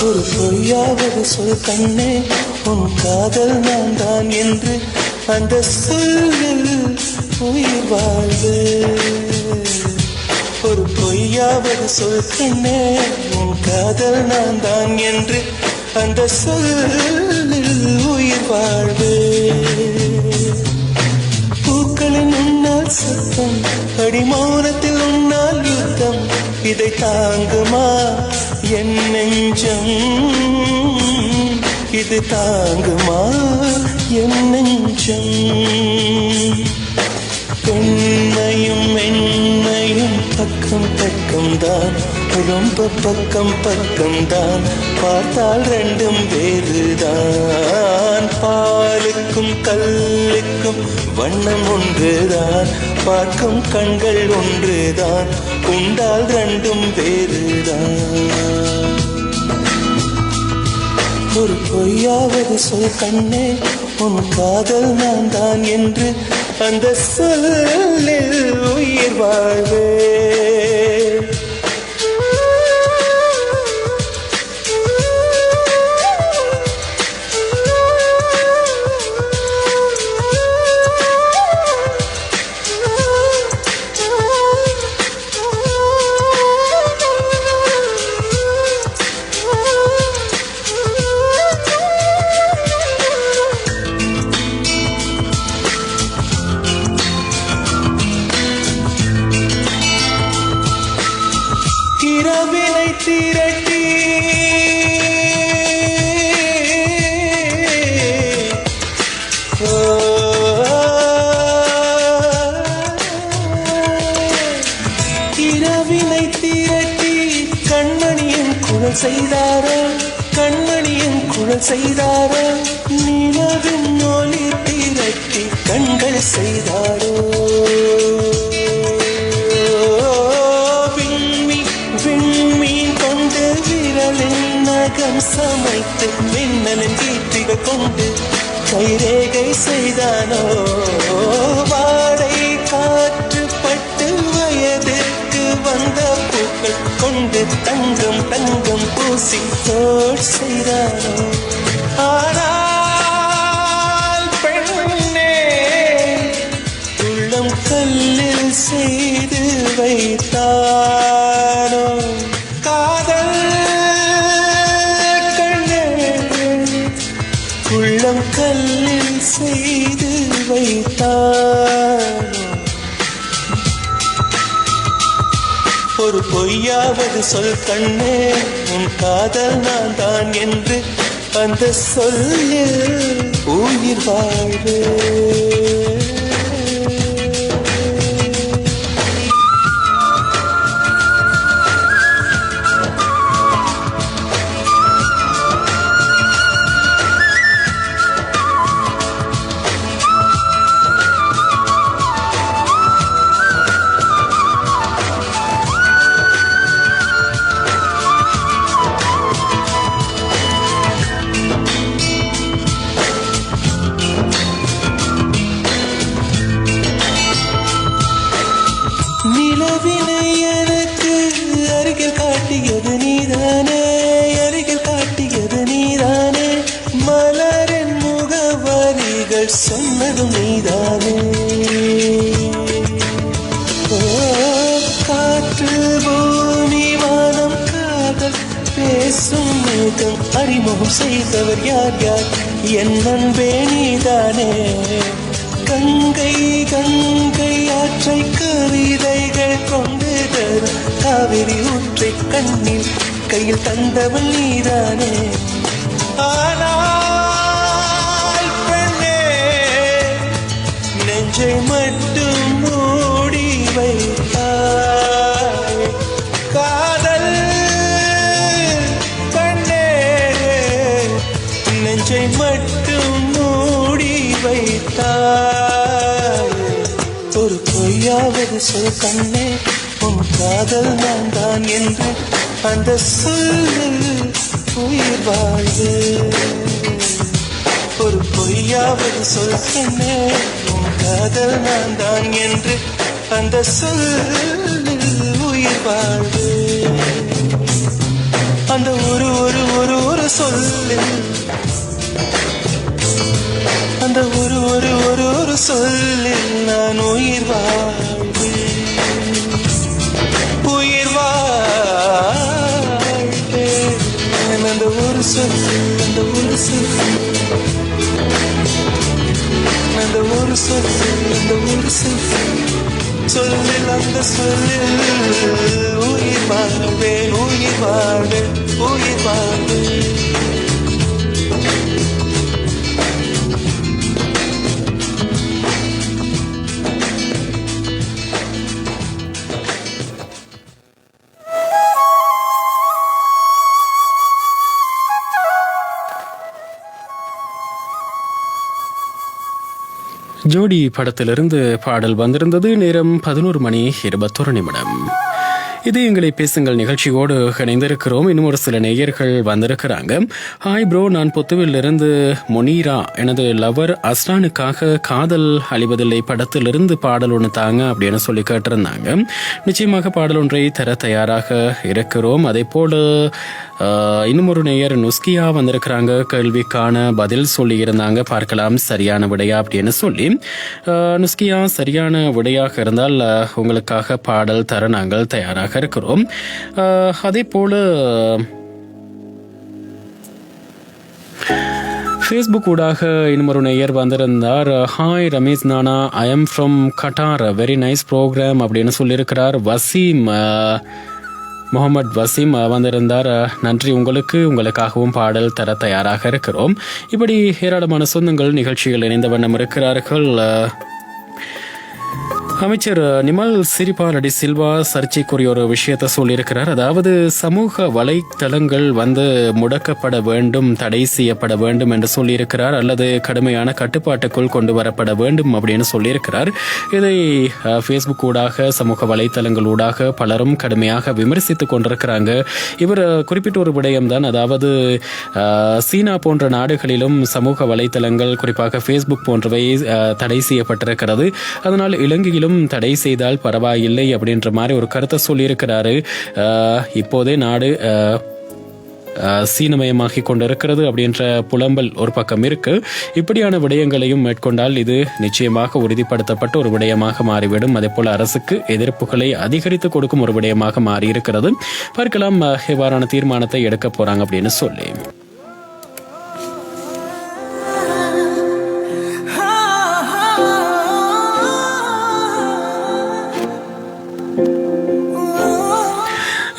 ஒரு பொய்யாவது சொல் கண்ணே, உன் காதல் நான் தான் என்று அந்த சொல்லில் உயிர் வாழ்வு. ஒரு பொய்யாவது சொல் கண்ணே, உன் காதல் நான் தான் என்று அந்த சொல்லில் உயிர் வாழ்வு. பூக்களின் உன்னால் சத்தம், அடிமௌனத்தில் உன்னால் யுத்தம், இதை தாங்குமா என் நெஞ்சம், இது தாங்குமா என் நெஞ்சம். பெண்மையும் மென்மையும் பக்கம் பக்கம்தான், ரொம்ப பக்கம் பக்கம்தான், பார்த்தால் ரெண்டும் வேறுதான். பாலுக்கும் கல்லுக்கும் வண்ணம் ஒன்றுதான், பார்க்கும் கண்கள் ஒன்றுதான், உண்டால் ரெண்டும் வேறுதான். ஒரு பொய்யாவது சொல் கண்ணே, உன் காதல் நான் தான் என்று அந்த சொல்லில் உயிர் வாழ்வே. இரவினை திரட்டி இரவினை திரட்டி கண்மணியின் குழல் செய்தாரோ, கண்மணியின் குழல் தாரோ, நிலவின் ஒளி திரட்டி கண்கள் செய்தாரோ. விண்மீன் கொண்டு விரலின் நகம் சமைத்து மின்னலின் கீற்றிகள் கொண்டு கைரேகை செய்தானோ. வாடை காற்று பட்டு வயதுக்கு வந்த பூக்கள் கொண்டு தங்கம் தங்கம் பூசி தோல் செய்தானோ. ஆனால் பெண்ணே உள்ளம் கல்லில் செய்து வைத்தானோ. காதல் கண்ணே உள்ளம் கல்லில் செய்து வைத்தானோ. ஒரு பொய்யாவது சொல் கண்ணே, உன் காதல் நான் தான் என்று அந்த சொல்லில் உயிர் வாழ்வே. நிலவினை எனக்கு அருகில் காட்டியது நீதானே, அருகில் காட்டியது நீதானே. மலரின் முகவரிகள் சொன்னதும் நீதானே. காற்று பூமி வானம் காதல் பேசும் மேகம் அறிமுகம் செய்தவர் யார் யார், என் அன்பே நீதானே. கங்கை கங்கை ஆற்றை கவிதைகள் கொண்டு தரும் காவிரி ஊற்றை கண்ணில் கையில் தந்தவள் நீதானே. ஆனால் பெண்ணே நெஞ்சை மட்டும் மூடி வைத்தாய். காதல் பொய்யாவது சொல் கண்ணே உன் காதல் நான் தான் என்று அந்த சொல்லில் உயிர் வாழ்வு ஒரு பொய்யாவது சொல் கண்ணே உன் காதல் நான் தான் என்று அந்த சொல்லில் உயிர் வாழ்வு அந்த ஒரு ஒரு ஒரு ஒரு சொல்லில் அந்த ஒரு ஒரு ஒரு ஒரு சொல்லில் நான் உயிர் வாழ்வேன் உயிர் வாழ்வேன் அந்த ஒரு சொல் அந்த ஒரு சொல் அந்த ஒரு சொல் அந்த ஒரு சொல் சொல்லில் அந்த சொல்லில் உயிர் வாழ்வேன் உயிர் வாழ்வேன் உயிர் வாழ்வேன் ஜோடி படத்திலிருந்து பாடல் வந்திருந்தது. நேரம் 11:21. இது எங்களை பேசுங்கள் நிகழ்ச்சியோடு இணைந்திருக்கிறோம். இன்னும் ஒரு சில நேயர்கள் வந்திருக்கிறாங்க. ஹாய் ப்ரோ, நான் புத்துவிலிருந்து முனீரா. எனது லவர் அஸ்ரானுக்காக காதல் அழிவதில்லை படத்திலிருந்து பாடல் ஒன்று தாங்க அப்படின்னு சொல்லி கேட்டிருந்தாங்க. நிச்சயமாக பாடல் ஒன்றை தர தயாராக இருக்கிறோம். அதே போல இன்னும் ஒரு நேயர் நுஸ்கியா வந்திருக்கிறாங்க. கேள்விக்கான பதில் சொல்லி இருந்தாங்க, பார்க்கலாம் சரியான விடையா அப்படின்னு சொல்லி. நுஸ்கியா சரியான விடையாக இருந்தால் உங்களுக்காக பாடல் தர நாங்கள் தயாராக இருக்கிறோம். அதே போல ஃபேஸ்புக் ஊடாக இன்னொரு நேயர் வந்திருந்தார். ஹாய் ரமேஷ் நானா, I am from Qatar, very nice program அப்படின்னு சொல்லியிருக்கிறார். வசீம் முகமது வசீம் வந்திருந்தார். நன்றி உங்களுக்கு, உங்களுக்காகவும் பாடல் தர தயாராக இருக்கிறோம். இப்படி ஏராளமான சொந்தங்கள் நிகழ்ச்சிகள் இணைந்த வண்ணம் இருக்கிறார்கள். அமைச்சர் நிமல் சிறிபாலடி சில்வா சர்ச்சைக்குரிய ஒரு விஷயத்தை சொல்லியிருக்கிறார். அதாவது சமூக வலைத்தளங்கள் முடக்கப்பட வேண்டும், தடை செய்யப்பட வேண்டும் என்று சொல்லியிருக்கிறார். அல்லது கடுமையான கட்டுப்பாட்டுக்குள் கொண்டு வரப்பட வேண்டும் அப்படின்னு சொல்லியிருக்கிறார். இதை ஃபேஸ்புக் ஊடாக சமூக வலைத்தளங்கள் ஊடாக பலரும் கடுமையாக விமர்சித்துக் கொண்டிருக்கிறாங்க. இவர் குறிப்பிட்ட ஒரு விடயம்தான், அதாவது சீனா போன்ற நாடுகளிலும் சமூக வலைத்தளங்கள் குறிப்பாக ஃபேஸ்புக் போன்றவை தடை செய்யப்பட்டிருக்கிறது. அதனால் இலங்கையிலும் தடை செய்தால் பரவாயில்லை அப்படின்ற மாதிரி ஒரு கருத்தை சொல்லியிருக்கிறாரு. இப்போதே நாடு சீனமயமாகி கொண்டிருக்கிறது அப்படின்ற புலம்பல் ஒரு பக்கம் இருக்கு. இப்படியான விடயங்களையும் மேற்கொண்டால் இது நிச்சயமாக உறுதிப்படுத்தப்பட்ட ஒரு விடயமாக மாறிவிடும். அதே போல அரசுக்கு எதிர்ப்புகளை அதிகரித்து கொடுக்கும் ஒரு விடயமாக மாறி இருக்கிறது. பார்க்கலாம் எவ்வாறான தீர்மானத்தை எடுக்க போறாங்க அப்படின்னு சொல்லி.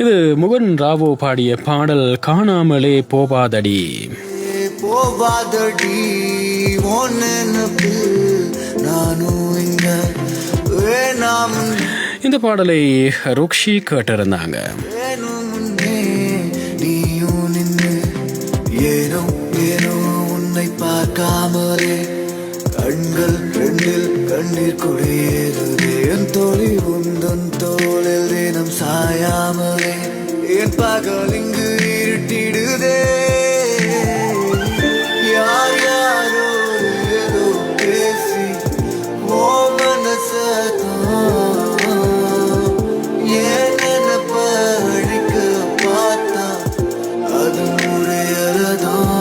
இது முகன் ராவோ பாடிய பாடல் காணாமலே போவாதடி போவாதடி இந்த பாடலை ருக்ஷி கேட்டிருந்தாங்க. ஏனோ ஏனோ உன்னை பார்க்காமலே கண்கள் ரெண்டில் கண்ணீர் குடியேறுதே. என் தோழி உந்தன் தோளில் தினம் சாயாமலே என் பகல் இங்கு இருட்டிடுதே. யார் யாரோ ஏதோ பேசி ஓ மனசதான் ஏன் நினைப்ப அழிக்க பார்த்தா அது முறையறதான்.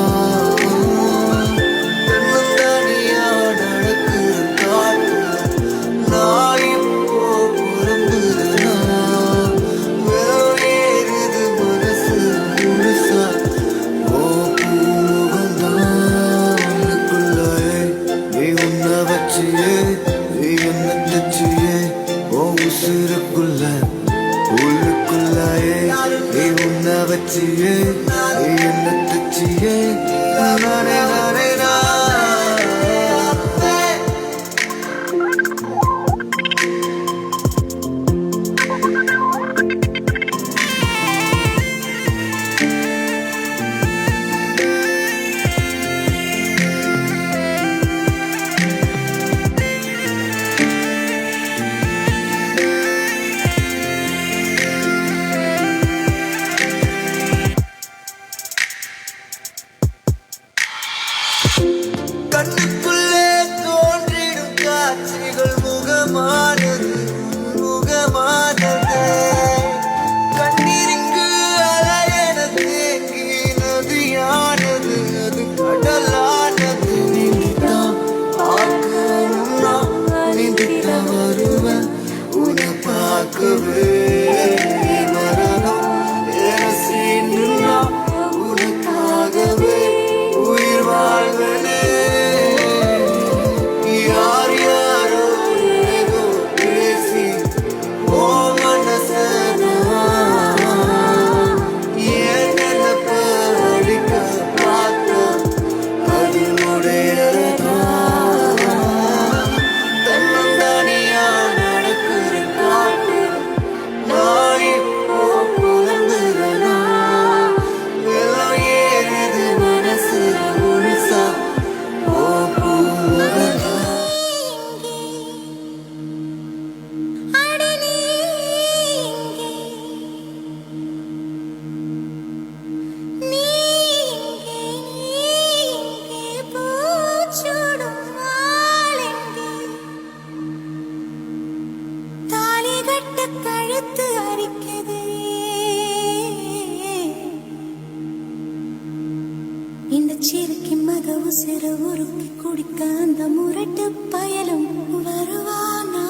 உசிர உருக்கி குடிக்க அந்த முரட்டு பயலும் வருவானா?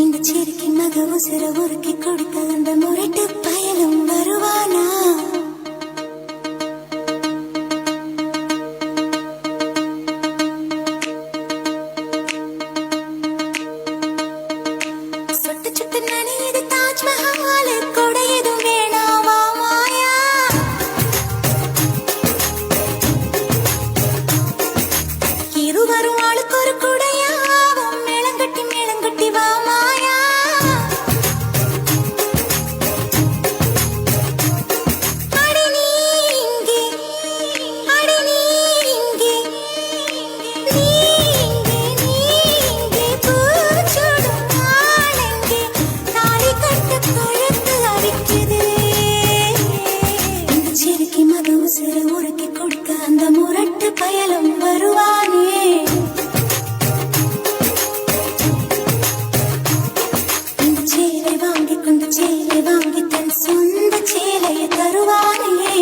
இந்த சிறுக்கி மக உசிர உருக்கி குடிக்க அந்த முரட்டு பயலும் வருவானா? சொட்டு சுட்டு நனையுது தாஜ்மஹால், கொடை எதுவும் வேணாமா மாயா? இருவரும் ஆளுக்கு ஒரு குடையாவும், மேளங்கட்டி வா மாயா. அடி நீ இங்கே, அடி நீ இங்கே, நீ இங்கே பூச்சூடும் நாளெங்கே, தாலி கட்ட கழுத்து அரிக்குது. இந்த சிறுக்கி மக உசிர உருக்கி கொடுக்க அந்த முரட்டு பயலும் வருவானே. இந்த சேலை வாங்கி கொண்டு சேலை வாங்கி தன் சொந்த சேலையை தருவானே.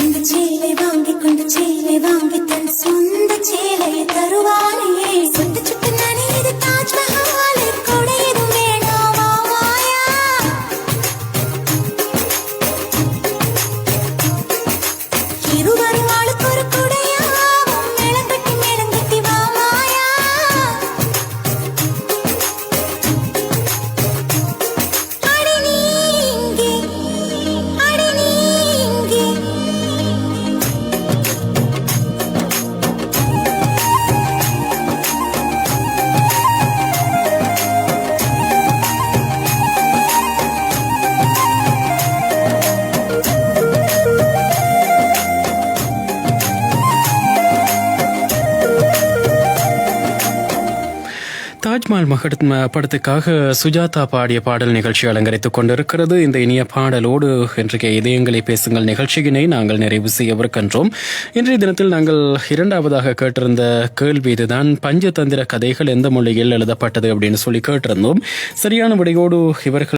இந்த சேலை வாங்கி கொண்டு சேலை வாங்கி தன் சொந்த சேலையை தருவானே. சொட்டு சுட்டு நனையுது தாஜ்மஹால், கொடை எதுவும் வேணாமா மாயா? இருவரும் ஆளுக்கு ஒரு குடையாவும், மேளங்கட்டி வா மாயா. அடி நீ இங்கே, அடி நீ இங்கே. தாஜ்மஹால் படத்துக்காக சுஜாதா பாடிய பாடல் நிகழ்ச்சி அலங்கரித்துக் கொண்டிருக்கிறது. இந்த இனிய பாடலோடு இன்றைய இதயங்களை பேசுங்கள் நிகழ்ச்சியினை நாங்கள் நிறைவு செய்யவிருக்கின்றோம். இன்றைய தினத்தில் நாங்கள் இரண்டாவதாக கேட்டிருந்த கேள்வி இதுதான், பஞ்சதந்திர கதைகள் எந்த மொழியில் எழுதப்பட்டது அப்படின்னு சொல்லி கேட்டிருந்தோம். சரியான விடையோடு இவர்கள்